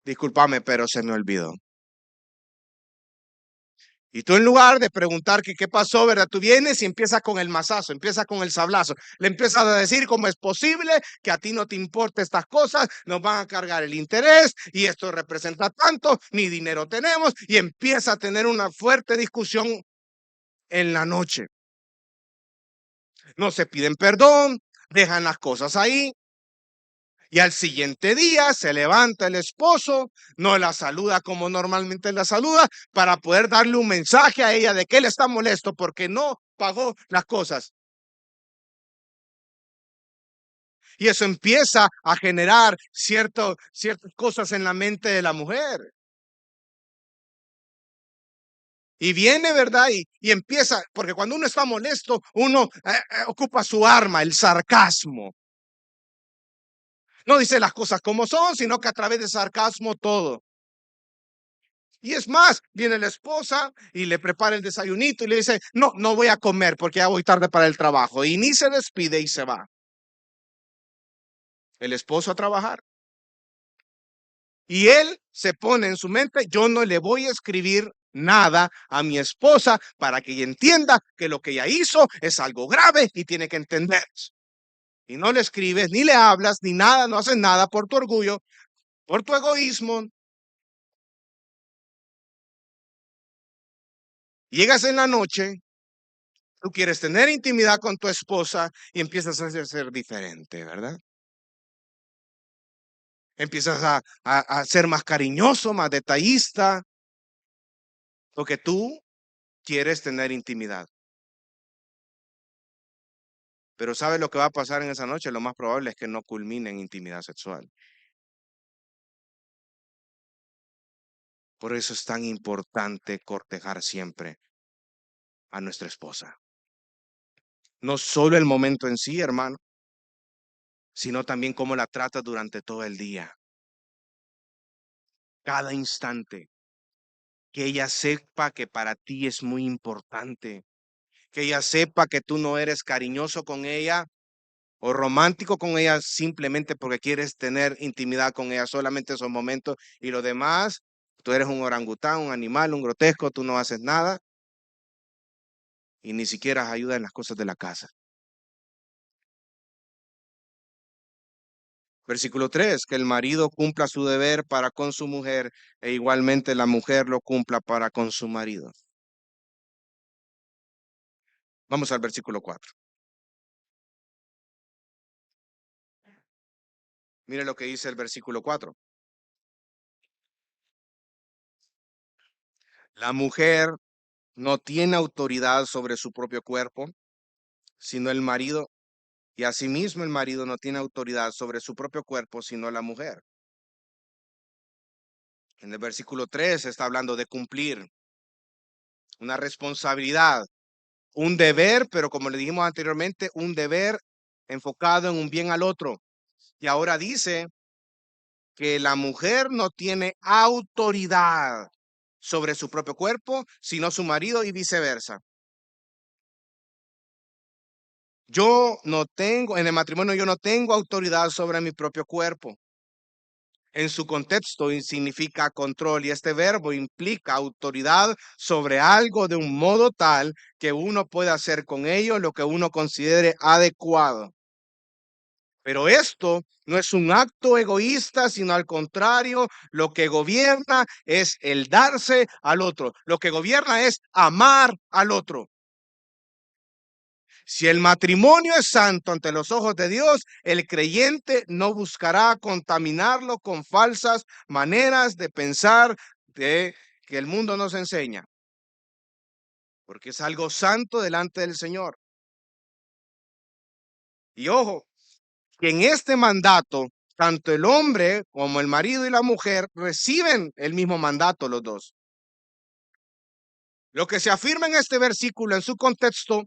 discúlpame, pero se me olvidó. Y tú en lugar de preguntar que qué pasó, ¿verdad? Tú vienes y empiezas con el mazazo, empiezas con el sablazo. Le empiezas a decir cómo es posible que a ti no te importe estas cosas, nos van a cargar el interés y esto representa tanto, ni dinero tenemos, y empieza a tener una fuerte discusión en la noche. No se piden perdón, dejan las cosas ahí. Y al siguiente día se levanta el esposo, no la saluda como normalmente la saluda, para poder darle un mensaje a ella de que él está molesto porque no pagó las cosas. Y eso empieza a generar ciertas cosas en la mente de la mujer. Y viene, ¿verdad? Y empieza, porque cuando uno está molesto, uno ocupa su arma, el sarcasmo. No dice las cosas como son, sino que a través de sarcasmo todo. Y es más, viene la esposa y le prepara el desayunito y le dice, no, no voy a comer porque ya voy tarde para el trabajo. Y ni se despide y se va. El esposo a trabajar. Y él se pone en su mente, yo no le voy a escribir nada a mi esposa para que ella entienda que lo que ella hizo es algo grave y tiene que entender. Y no le escribes, ni le hablas, ni nada, no haces nada por tu orgullo, por tu egoísmo. Llegas en la noche, tú quieres tener intimidad con tu esposa y empiezas a ser diferente, ¿verdad? Empiezas a ser más cariñoso, más detallista, porque tú quieres tener intimidad. Pero ¿sabes lo que va a pasar en esa noche? Lo más probable es que no culmine en intimidad sexual. Por eso es tan importante cortejar siempre a nuestra esposa. No solo el momento en sí, hermano, sino también cómo la tratas durante todo el día. cada instante. Que ella sepa que para ti es muy importante. Que ella sepa que tú no eres cariñoso con ella o romántico con ella simplemente porque quieres tener intimidad con ella solamente esos momentos y lo demás, tú eres un orangután, un animal, un grotesco, tú no haces nada y ni siquiera ayuda en las cosas de la casa. Versículo 3, que el marido cumpla su deber para con su mujer e igualmente la mujer lo cumpla para con su marido. Vamos al versículo 4. Mire lo que dice el versículo 4. La mujer no tiene autoridad sobre su propio cuerpo, sino el marido, y asimismo el marido no tiene autoridad sobre su propio cuerpo, sino la mujer. En el versículo 3 está hablando de cumplir una responsabilidad, un deber, pero como le dijimos anteriormente, un deber enfocado en un bien al otro. Y ahora dice que la mujer no tiene autoridad sobre su propio cuerpo, sino su marido y viceversa. Yo no tengo, en el matrimonio yo no tengo autoridad sobre mi propio cuerpo. En su contexto significa control y este verbo implica autoridad sobre algo de un modo tal que uno pueda hacer con ello lo que uno considere adecuado. Pero esto no es un acto egoísta, sino al contrario, lo que gobierna es el darse al otro. Lo que gobierna es amar al otro. Si el matrimonio es santo ante los ojos de Dios, el creyente no buscará contaminarlo con falsas maneras de pensar de que el mundo nos enseña, porque es algo santo delante del Señor. Y ojo, que en este mandato, tanto el hombre como el marido y la mujer reciben el mismo mandato los dos. Lo que se afirma en este versículo en su contexto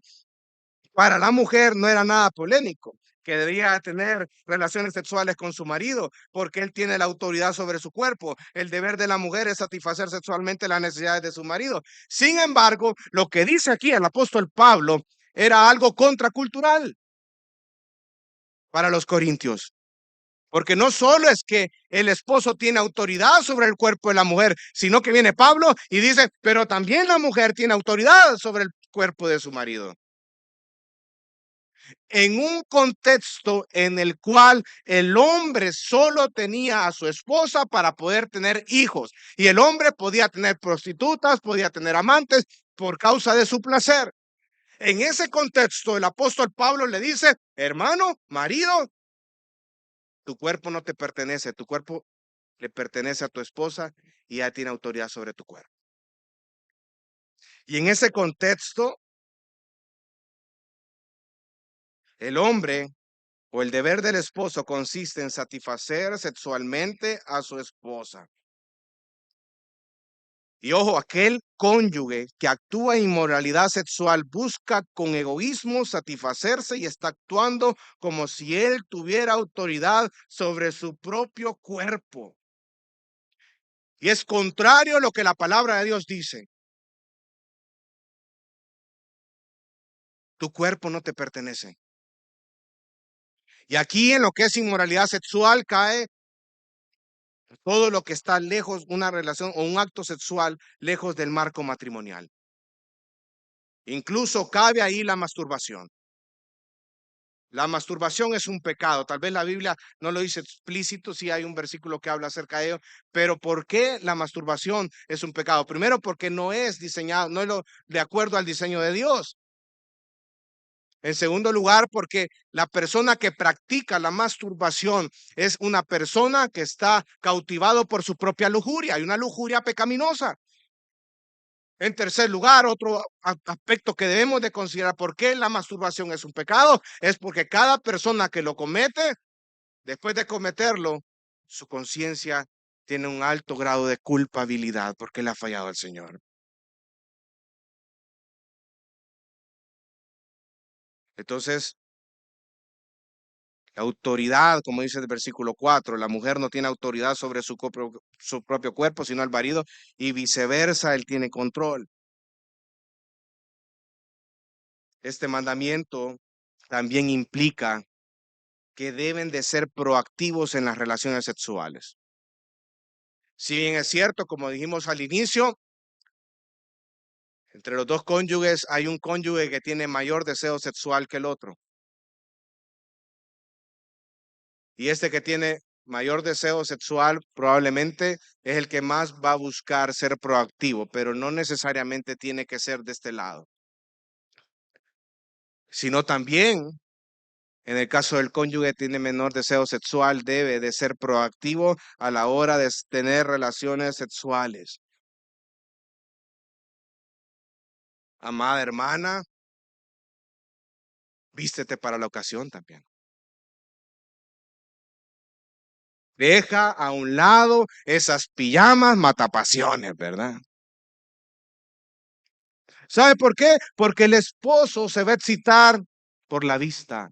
para la mujer no era nada polémico, que debía tener relaciones sexuales con su marido, porque él tiene la autoridad sobre su cuerpo. El deber de la mujer es satisfacer sexualmente las necesidades de su marido. Sin embargo, lo que dice aquí el apóstol Pablo era algo contracultural para los corintios. Porque no solo es que el esposo tiene autoridad sobre el cuerpo de la mujer, sino que viene Pablo y dice, pero también la mujer tiene autoridad sobre el cuerpo de su marido. En un contexto en el cual el hombre solo tenía a su esposa para poder tener hijos y el hombre podía tener prostitutas, podía tener amantes por causa de su placer. En ese contexto, el apóstol Pablo le dice, hermano, marido, tu cuerpo no te pertenece, tu cuerpo le pertenece a tu esposa y ella tiene autoridad sobre tu cuerpo. Y en ese contexto, el hombre o el deber del esposo consiste en satisfacer sexualmente a su esposa. Y ojo, aquel cónyuge que actúa en inmoralidad sexual busca con egoísmo satisfacerse y está actuando como si él tuviera autoridad sobre su propio cuerpo. Y es contrario a lo que la palabra de Dios dice. Tu cuerpo no te pertenece. Y aquí en lo que es inmoralidad sexual cae todo lo que está lejos, una relación o un acto sexual lejos del marco matrimonial. Incluso cabe ahí la masturbación. La masturbación es un pecado. Tal vez la Biblia no lo dice explícito, sí hay un versículo que habla acerca de ello, pero ¿por qué la masturbación es un pecado? Primero, porque no es diseñado, no es de acuerdo al diseño de Dios. En segundo lugar, porque la persona que practica la masturbación es una persona que está cautivado por su propia lujuria, hay una lujuria pecaminosa. En tercer lugar, otro aspecto que debemos de considerar por qué la masturbación es un pecado, es porque cada persona que lo comete, después de cometerlo, su conciencia tiene un alto grado de culpabilidad porque le ha fallado al Señor. Entonces, La autoridad, como dice el versículo 4, la mujer no tiene autoridad sobre su propio cuerpo, sino al marido, y viceversa, él tiene control. Este mandamiento también implica que deben de ser proactivos en las relaciones sexuales. Si bien es cierto, como dijimos al inicio, entre los dos cónyuges hay un cónyuge que tiene mayor deseo sexual que el otro. Y este que tiene mayor deseo sexual probablemente es el que más va a buscar ser proactivo, pero no necesariamente tiene que ser de este lado. Sino también, en el caso del cónyuge que tiene menor deseo sexual, debe de ser proactivo a la hora de tener relaciones sexuales. Amada hermana, vístete para la ocasión también. Deja a un lado esas pijamas matapasiones, ¿verdad? ¿Sabe por qué? Porque el esposo se va a excitar por la vista.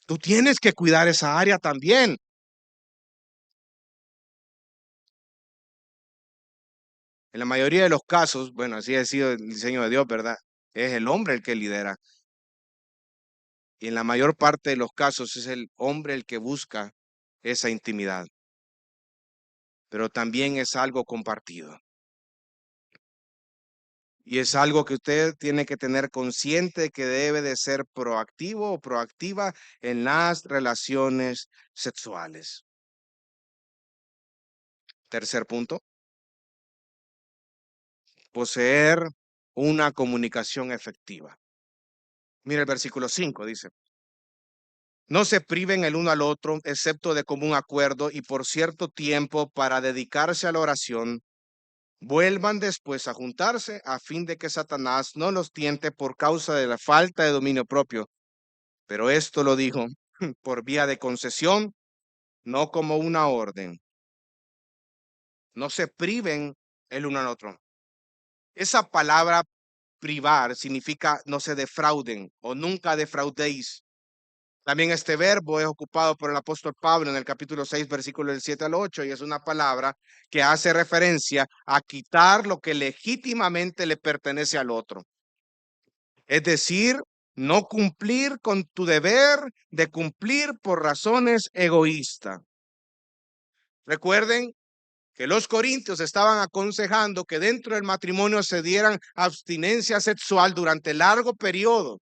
Tú tienes que cuidar esa área también. En la mayoría de los casos, bueno, así ha sido el diseño de Dios, ¿verdad? Es el hombre el que lidera. Y en la mayor parte de los casos es el hombre el que busca esa intimidad. Pero también es algo compartido. Y es algo que usted tiene que tener consciente que debe de ser proactivo o proactiva en las relaciones sexuales. Tercer punto, poseer una comunicación efectiva. Mira el versículo 5, dice, no se priven el uno al otro, excepto de común acuerdo y por cierto tiempo para dedicarse a la oración. Vuelvan después a juntarse a fin de que Satanás no los tiente por causa de la falta de dominio propio. Pero esto lo dijo por vía de concesión, no como una orden. No se priven el uno al otro. Esa palabra privar significa no se defrauden o nunca defraudéis. También este verbo es ocupado por el apóstol Pablo en el capítulo 6, versículo del 7 al 8, y es una palabra que hace referencia a quitar lo que legítimamente le pertenece al otro. Es decir, no cumplir con tu deber de cumplir por razones egoístas. Recuerden que los corintios estaban aconsejando que dentro del matrimonio se dieran abstinencia sexual durante largo periodo.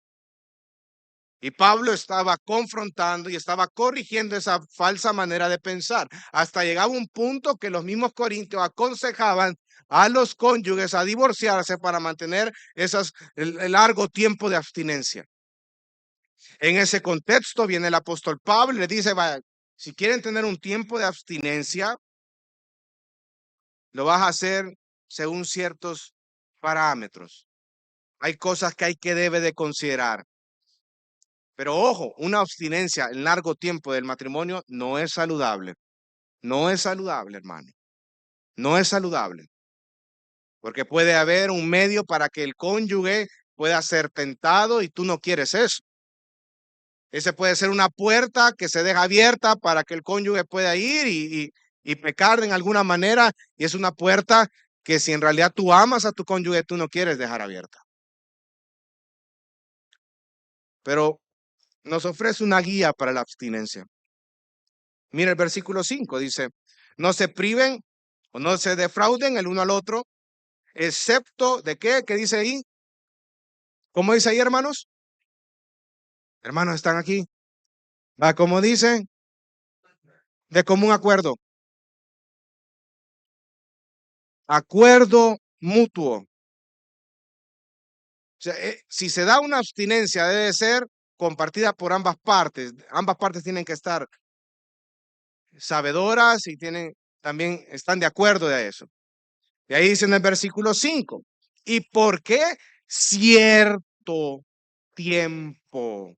Y Pablo estaba confrontando y estaba corrigiendo esa falsa manera de pensar. Hasta llegaba un punto que los mismos corintios aconsejaban a los cónyuges a divorciarse para mantener el largo tiempo de abstinencia. En ese contexto viene el apóstol Pablo y le dice, vaya, si quieren tener un tiempo de abstinencia, lo vas a hacer según ciertos parámetros. Hay cosas que debe de considerar. Pero ojo, una abstinencia en largo tiempo del matrimonio no es saludable. No es saludable, hermano. No es saludable. Porque puede haber un medio para que el cónyuge pueda ser tentado y tú no quieres eso. Ese puede ser una puerta que se deja abierta para que el cónyuge pueda ir y pecar en alguna manera. Y es una puerta que si en realidad tú amas a tu cónyuge, tú no quieres dejar abierta. Pero nos ofrece una guía para la abstinencia. Mira el versículo 5, dice, no se priven o no se defrauden el uno al otro, excepto de qué, ¿qué dice ahí? ¿Cómo dice ahí, hermanos? Hermanos, están aquí. Va, como dice, de común acuerdo. Acuerdo mutuo. O sea, si se da una abstinencia, debe ser compartida por ambas partes. Ambas partes tienen que estar sabedoras y también están de acuerdo de eso. Y ahí dice en el versículo 5, ¿y por qué cierto tiempo?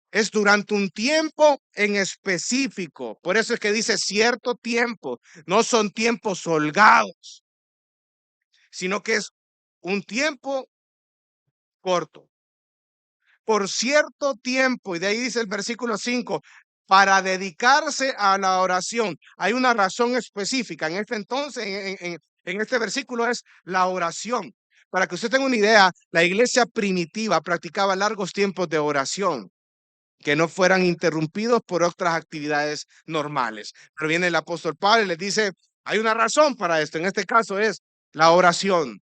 Es durante un tiempo en específico. Por eso es que dice cierto tiempo. No son tiempos holgados, sino que es un tiempo corto. por cierto tiempo, y de ahí dice el versículo 5, para dedicarse a la oración. Hay una razón específica. En este entonces, en este versículo es la oración. Para que usted tenga una idea, la iglesia primitiva practicaba largos tiempos de oración que no fueran interrumpidos por otras actividades normales. Pero viene el apóstol Pablo y les dice, hay una razón para esto. En este caso es la oración.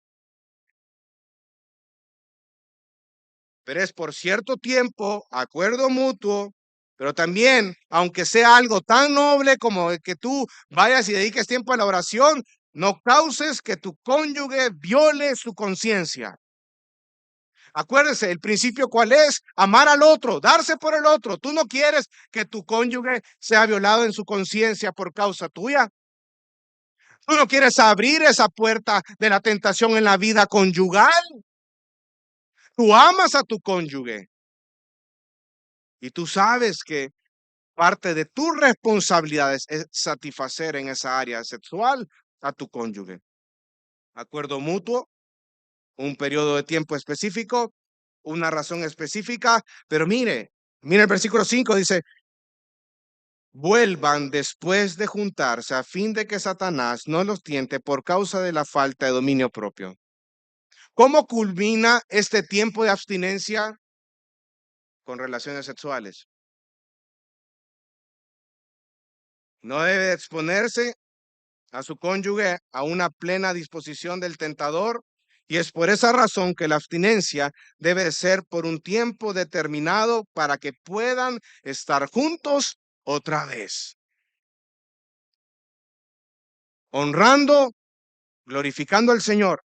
Pero es por cierto tiempo, acuerdo mutuo, pero también, aunque sea algo tan noble como que tú vayas y dediques tiempo a la oración, no causes que tu cónyuge viole su conciencia. Acuérdese, el principio cuál es, amar al otro, darse por el otro. Tú no quieres que tu cónyuge sea violado en su conciencia por causa tuya. Tú no quieres abrir esa puerta de la tentación en la vida conyugal. Tú amas a tu cónyuge y tú sabes que parte de tus responsabilidades es satisfacer en esa área sexual a tu cónyuge. Acuerdo mutuo, un periodo de tiempo específico, una razón específica, pero mire el versículo 5 dice, vuelvan después de juntarse a fin de que Satanás no los tiente por causa de la falta de dominio propio. ¿Cómo culmina este tiempo de abstinencia? Con relaciones sexuales. No debe exponerse a su cónyuge a una plena disposición del tentador, y es por esa razón que la abstinencia debe ser por un tiempo determinado para que puedan estar juntos otra vez, honrando, glorificando al Señor.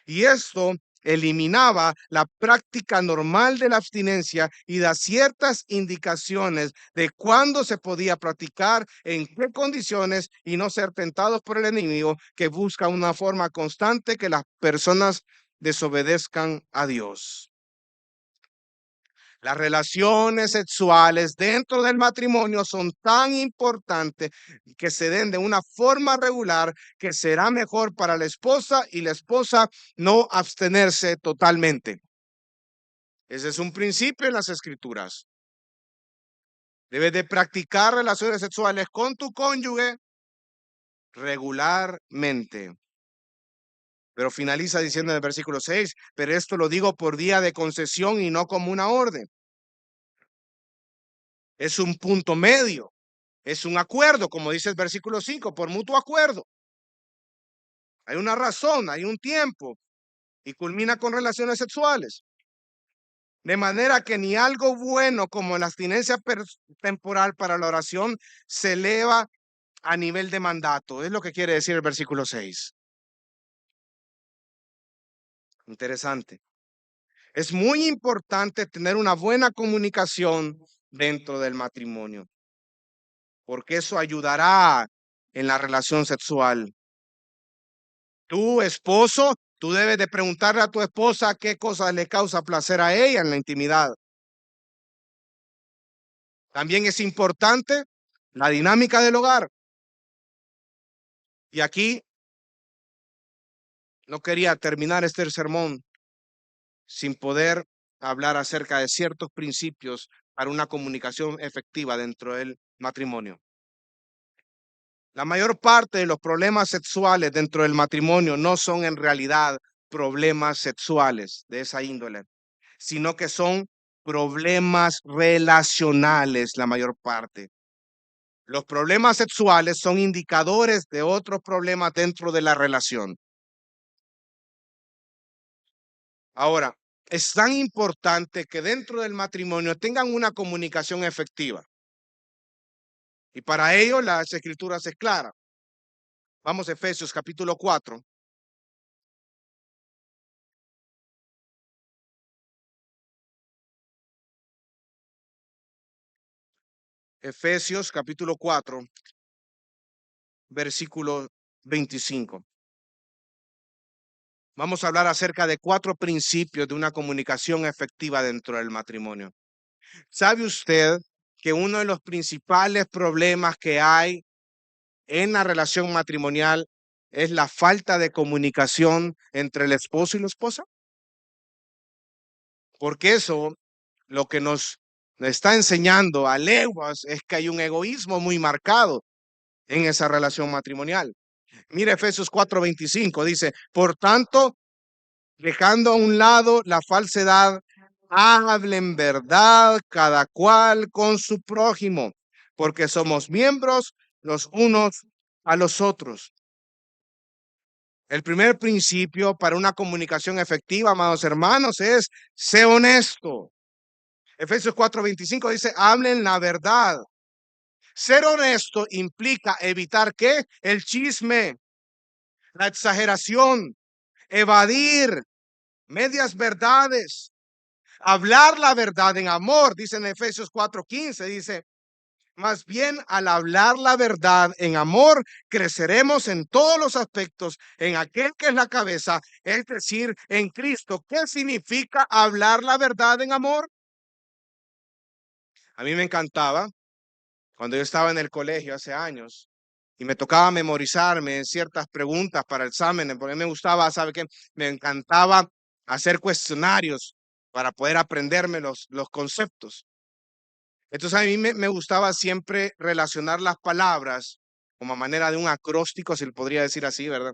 Y esto eliminaba la práctica normal de la abstinencia y da ciertas indicaciones de cuándo se podía practicar, en qué condiciones y no ser tentados por el enemigo que busca una forma constante que las personas desobedezcan a Dios. Las relaciones sexuales dentro del matrimonio son tan importantes que se den de una forma regular que será mejor para la esposa y la esposa no abstenerse totalmente. Ese es un principio en las escrituras. Debes de practicar relaciones sexuales con tu cónyuge regularmente. Pero finaliza diciendo en el versículo 6, pero esto lo digo por día de concesión y no como una orden. Es un punto medio. Es un acuerdo, como dice el versículo 5, por mutuo acuerdo. Hay una razón, hay un tiempo y culmina con relaciones sexuales. De manera que ni algo bueno como la abstinencia temporal para la oración se eleva a nivel de mandato. Es lo que quiere decir el versículo 6. Interesante. Es muy importante tener una buena comunicación dentro del matrimonio, porque eso ayudará en la relación sexual. Tu esposo, tú debes de preguntarle a tu esposa qué cosas le causa placer a ella en la intimidad. También es importante la dinámica del hogar. Y aquí no quería terminar este sermón sin poder hablar acerca de ciertos principios para una comunicación efectiva dentro del matrimonio. La mayor parte de los problemas sexuales dentro del matrimonio no son en realidad problemas sexuales de esa índole, sino que son problemas relacionales la mayor parte. Los problemas sexuales son indicadores de otros problemas dentro de la relación. Ahora, es tan importante que dentro del matrimonio tengan una comunicación efectiva. Y para ello las escrituras es clara. Vamos a Efesios capítulo 4. Efesios capítulo 4, versículo 25. Vamos a hablar acerca de 4 principios de una comunicación efectiva dentro del matrimonio. ¿Sabe usted que uno de los principales problemas que hay en la relación matrimonial es la falta de comunicación entre el esposo y la esposa? porque eso lo que nos está enseñando a leguas es que hay un egoísmo muy marcado en esa relación matrimonial. Mira Efesios 4:25, dice, por tanto, dejando a un lado la falsedad, hablen verdad cada cual con su prójimo, porque somos miembros los unos a los otros. El primer principio para una comunicación efectiva, amados hermanos, es ser honesto. Efesios 4:25 dice, hablen la verdad. Ser honesto implica evitar ¿qué? El chisme, la exageración, evadir medias verdades, hablar la verdad en amor, dice en Efesios 4:15, dice, más bien al hablar la verdad en amor, creceremos en todos los aspectos en aquel que es la cabeza, es decir, en Cristo. ¿Qué significa hablar la verdad en amor? A mí me encantaba cuando yo estaba en el colegio hace años y me tocaba memorizarme ciertas preguntas para exámenes, porque me gustaba, ¿sabe qué? Me encantaba hacer cuestionarios para poder aprenderme los conceptos. Entonces a mí me gustaba siempre relacionar las palabras como a manera de un acróstico, se le podría decir así, ¿verdad?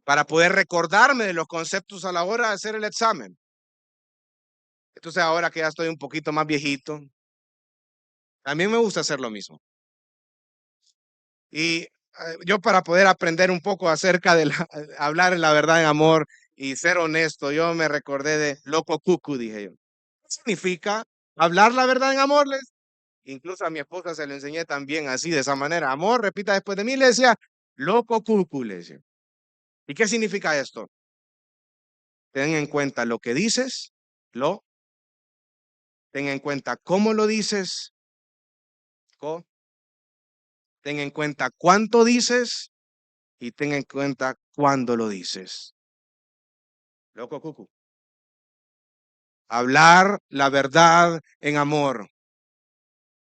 Para poder recordarme de los conceptos a la hora de hacer el examen. Entonces ahora que ya estoy un poquito más viejito, también me gusta hacer lo mismo. Y yo para poder aprender un poco acerca de hablar la verdad en amor y ser honesto, yo me recordé de loco cucu, dije yo. ¿Qué significa hablar la verdad en amor? Incluso a mi esposa se lo enseñé también así, de esa manera. Amor, repita después de mí, le decía, loco cucu, le decía. ¿Y qué significa esto? Ten en cuenta lo que dices, lo, ten en cuenta cómo lo dices, co, ten en cuenta cuánto dices y ten en cuenta cuándo lo dices. Loco cucu. Hablar la verdad en amor.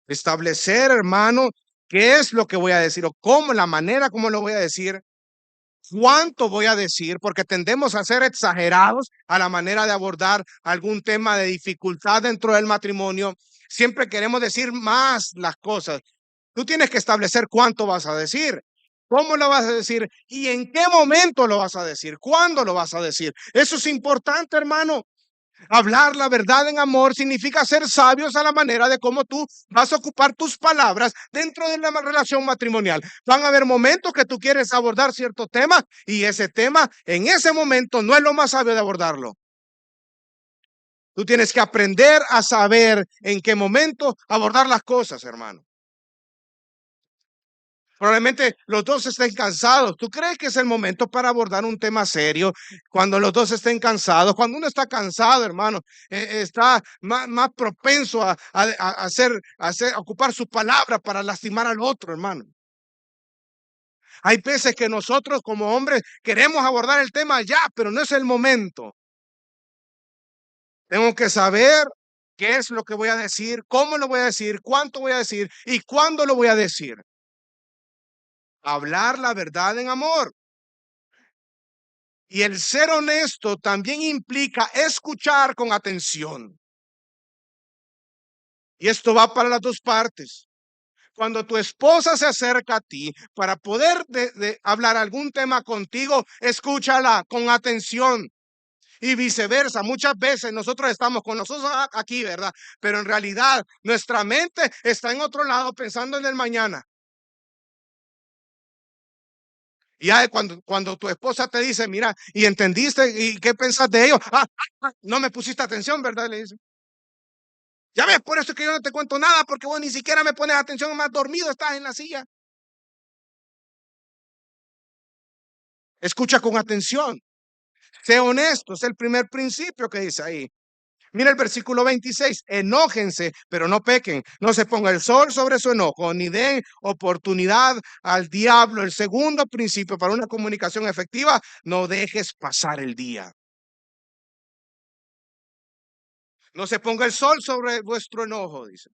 Establecer, hermano, qué es lo que voy a decir o cómo, la manera como lo voy a decir, cuánto voy a decir, porque tendemos a ser exagerados a la manera de abordar algún tema de dificultad dentro del matrimonio. Siempre queremos decir más las cosas. Tú tienes que establecer cuánto vas a decir. ¿Cómo lo vas a decir? ¿Y en qué momento lo vas a decir? ¿Cuándo lo vas a decir? Eso es importante, hermano. Hablar la verdad en amor significa ser sabios a la manera de cómo tú vas a ocupar tus palabras dentro de la relación matrimonial. Van a haber momentos que tú quieres abordar cierto tema y ese tema en ese momento no es lo más sabio de abordarlo. Tú tienes que aprender a saber en qué momento abordar las cosas, hermano. Probablemente los dos estén cansados. ¿Tú crees que es el momento para abordar un tema serio cuando los dos estén cansados? Cuando uno está cansado, hermano, está más propenso a ocupar su palabra para lastimar al otro, hermano. Hay veces que nosotros como hombres queremos abordar el tema ya, pero no es el momento. Tengo que saber qué es lo que voy a decir, cómo lo voy a decir, cuánto voy a decir y cuándo lo voy a decir. Hablar la verdad en amor. Y el ser honesto también implica escuchar con atención. Y esto va para las dos partes. Cuando tu esposa se acerca a ti para poder de hablar algún tema contigo, escúchala con atención. Y viceversa, muchas veces nosotros estamos con nosotros aquí, ¿verdad? Pero en realidad nuestra mente está en otro lado pensando en el mañana. Y ya cuando tu esposa te dice, mira, ¿y entendiste? ¿Y qué pensás de ello? No me pusiste atención, ¿verdad? Le dice. Ya ves, por eso es que yo no te cuento nada, porque vos ni siquiera me pones atención, más dormido estás en la silla. Escucha con atención, sé honesto, es el primer principio que dice ahí. Mira el versículo 26, enójense, pero no pequen, no se ponga el sol sobre su enojo, ni den oportunidad al diablo. El segundo principio para una comunicación efectiva, no dejes pasar el día. No se ponga el sol sobre vuestro enojo, dice.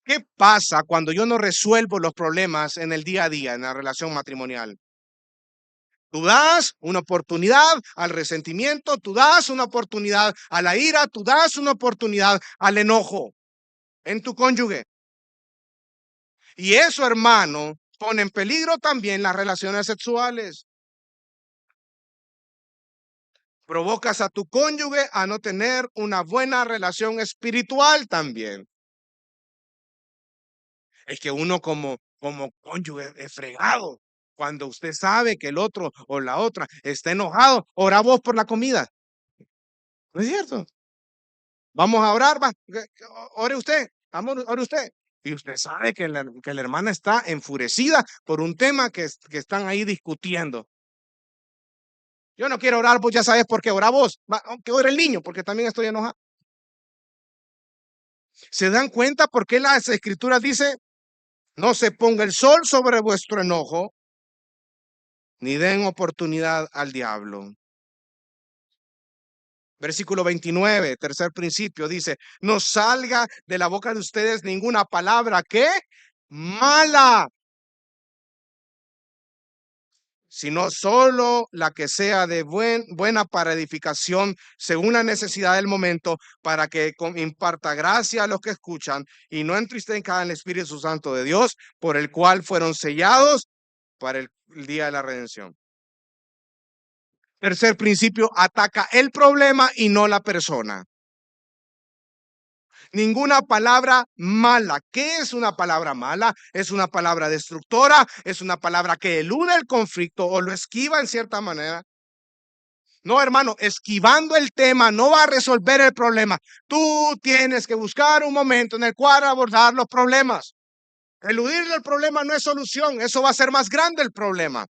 ¿Qué pasa cuando yo no resuelvo los problemas en el día a día, en la relación matrimonial? Tú das una oportunidad al resentimiento, tú das una oportunidad a la ira, tú das una oportunidad al enojo en tu cónyuge. Y eso, hermano, pone en peligro también las relaciones sexuales. Provocas a tu cónyuge a no tener una buena relación espiritual también. Es que uno como cónyuge es fregado. Cuando usted sabe que el otro o la otra está enojado, ora vos por la comida. ¿No es cierto? Vamos a orar, va. Ore usted, amor, ore usted. Y usted sabe que la hermana está enfurecida por un tema que están ahí discutiendo. Yo no quiero orar, pues ya sabes por qué. Ora vos, va, que ore el niño, porque también estoy enojado. ¿Se dan cuenta por qué las escrituras dice no se ponga el sol sobre vuestro enojo, ni den oportunidad al diablo? Versículo 29, tercer principio, dice, no salga de la boca de ustedes ninguna palabra que mala, sino solo la que sea de buena para edificación según la necesidad del momento, para que imparta gracia a los que escuchan y no entristezcan al Espíritu Santo de Dios, por el cual fueron sellados para el día de la redención. Tercer principio, ataca el problema y no la persona. Ninguna palabra mala. ¿Qué es una palabra mala? Es una palabra destructora, es una palabra que elude el conflicto o lo esquiva en cierta manera. No, hermano, esquivando el tema no va a resolver el problema. Tú tienes que buscar un momento en el cual abordar los problemas. Eludir el problema no es solución, eso va a ser más grande el problema.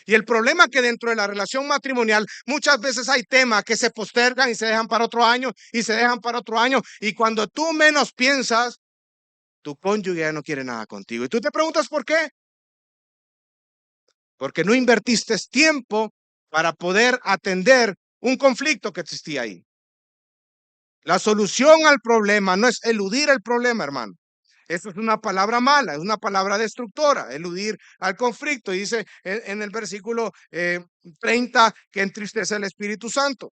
Y el problema es que dentro de la relación matrimonial muchas veces hay temas que se postergan y se dejan para otro año y se dejan para otro año. Y cuando tú menos piensas, tu cónyuge ya no quiere nada contigo. Y tú te preguntas por qué. Porque no invertiste tiempo para poder atender un conflicto que existía ahí. La solución al problema no es eludir el problema, hermano. Eso es una palabra mala, es una palabra destructora, eludir al conflicto. Y dice en el versículo 30 que entristece al Espíritu Santo.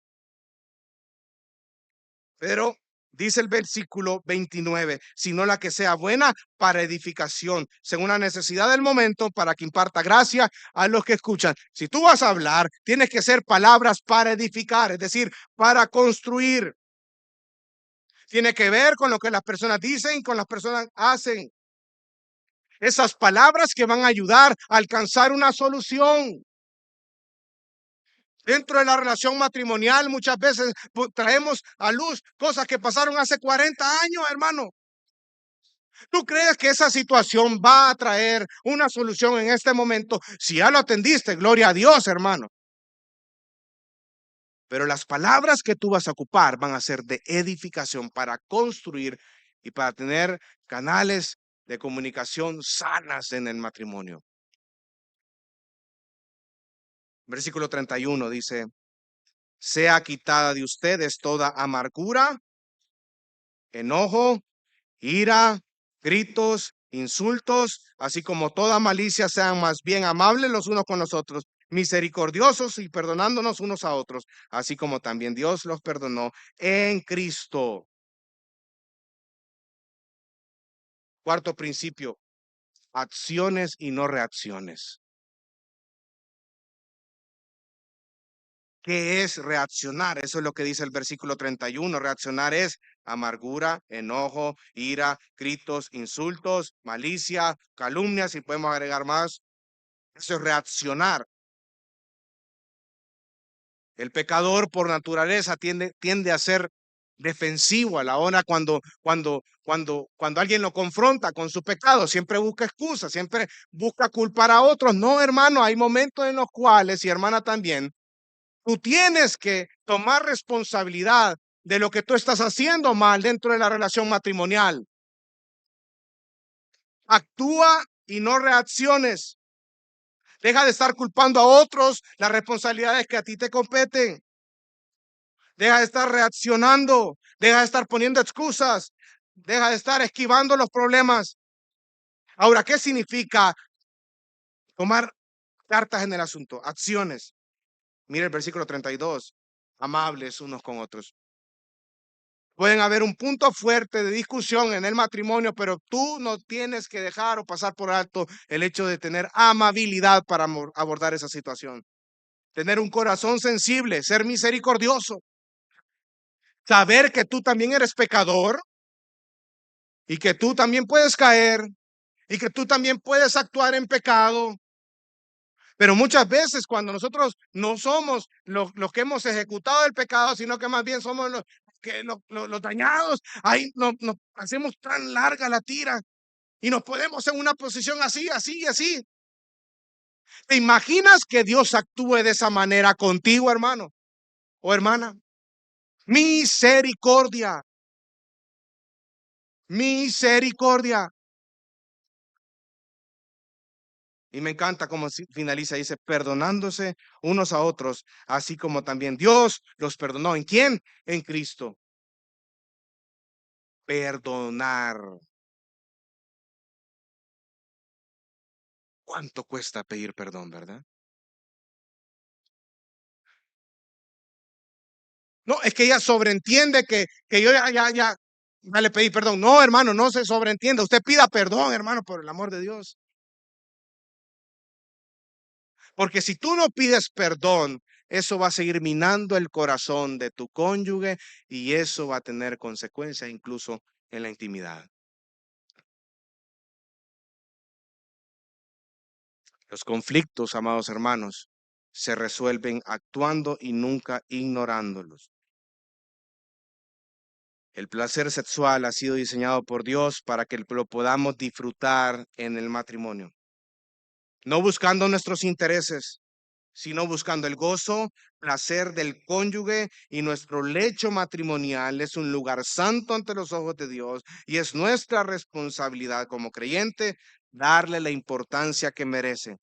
Pero dice el versículo 29, sino la que sea buena para edificación, según la necesidad del momento, para que imparta gracia a los que escuchan. Si tú vas a hablar, tienes que ser palabras para edificar, es decir, para construir. Tiene que ver con lo que las personas dicen, con las personas hacen. Esas palabras que van a ayudar a alcanzar una solución. Dentro de la relación matrimonial muchas veces traemos a luz cosas que pasaron hace 40 años, hermano. ¿Tú crees que esa situación va a traer una solución en este momento? Si ya lo atendiste, gloria a Dios, hermano. Pero las palabras que tú vas a ocupar van a ser de edificación para construir y para tener canales de comunicación sanas en el matrimonio. Versículo 31 dice, sea quitada de ustedes toda amargura, enojo, ira, gritos, insultos, así como toda malicia. Sean más bien amables los unos con los otros, misericordiosos y perdonándonos unos a otros, así como también Dios los perdonó en Cristo. Cuarto principio, acciones y no reacciones. ¿Qué es reaccionar? Eso es lo que dice el versículo 31. Reaccionar es amargura, enojo, ira, gritos, insultos, malicia, calumnias, y podemos agregar más. Eso es reaccionar. El pecador por naturaleza tiende a ser defensivo a la hora cuando alguien lo confronta con su pecado. Siempre busca excusas, siempre busca culpar a otros. No, hermano, hay momentos en los cuales, y hermana también, tú tienes que tomar responsabilidad de lo que tú estás haciendo mal dentro de la relación matrimonial. Actúa y no reacciones. Deja de estar culpando a otros las responsabilidades que a ti te competen. Deja de estar reaccionando. Deja de estar poniendo excusas. Deja de estar esquivando los problemas. Ahora, ¿qué significa tomar cartas en el asunto, acciones. Mire el versículo 32, amables unos con otros. Pueden haber un punto fuerte de discusión en el matrimonio, pero tú no tienes que dejar o pasar por alto el hecho de tener amabilidad para abordar esa situación. Tener un corazón sensible, ser misericordioso, saber que tú también eres pecador y que tú también puedes caer y que tú también puedes actuar en pecado. Pero muchas veces cuando nosotros no somos los que hemos ejecutado el pecado, sino que más bien somos los dañados, ahí nos hacemos tan larga la tira y nos ponemos en una posición así, así y así. ¿Te imaginas que Dios actúe de esa manera contigo, hermano o hermana? Misericordia, misericordia. Y me encanta cómo finaliza, dice, perdonándose unos a otros, así como también Dios los perdonó. ¿En quién? En Cristo. Perdonar. ¿Cuánto cuesta pedir perdón, verdad? No, es que ella sobreentiende que yo ya le pedí perdón. No, hermano, no se sobreentienda. Usted pida perdón, hermano, por el amor de Dios. Porque si tú no pides perdón, eso va a seguir minando el corazón de tu cónyuge y eso va a tener consecuencias incluso en la intimidad. Los conflictos, amados hermanos, se resuelven actuando y nunca ignorándolos. El placer sexual ha sido diseñado por Dios para que lo podamos disfrutar en el matrimonio, no buscando nuestros intereses, sino buscando el gozo, placer del cónyuge, y nuestro lecho matrimonial es un lugar santo ante los ojos de Dios y es nuestra responsabilidad como creyente darle la importancia que merece.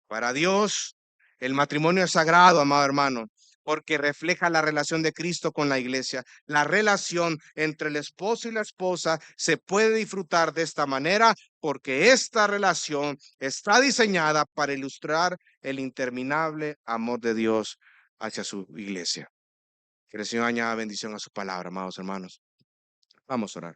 Para Dios, el matrimonio es sagrado, amado hermano, porque refleja la relación de Cristo con la iglesia. La relación entre el esposo y la esposa se puede disfrutar de esta manera porque esta relación está diseñada para ilustrar el interminable amor de Dios hacia su iglesia. Que el Señor añada bendición a su palabra, amados hermanos. Vamos a orar.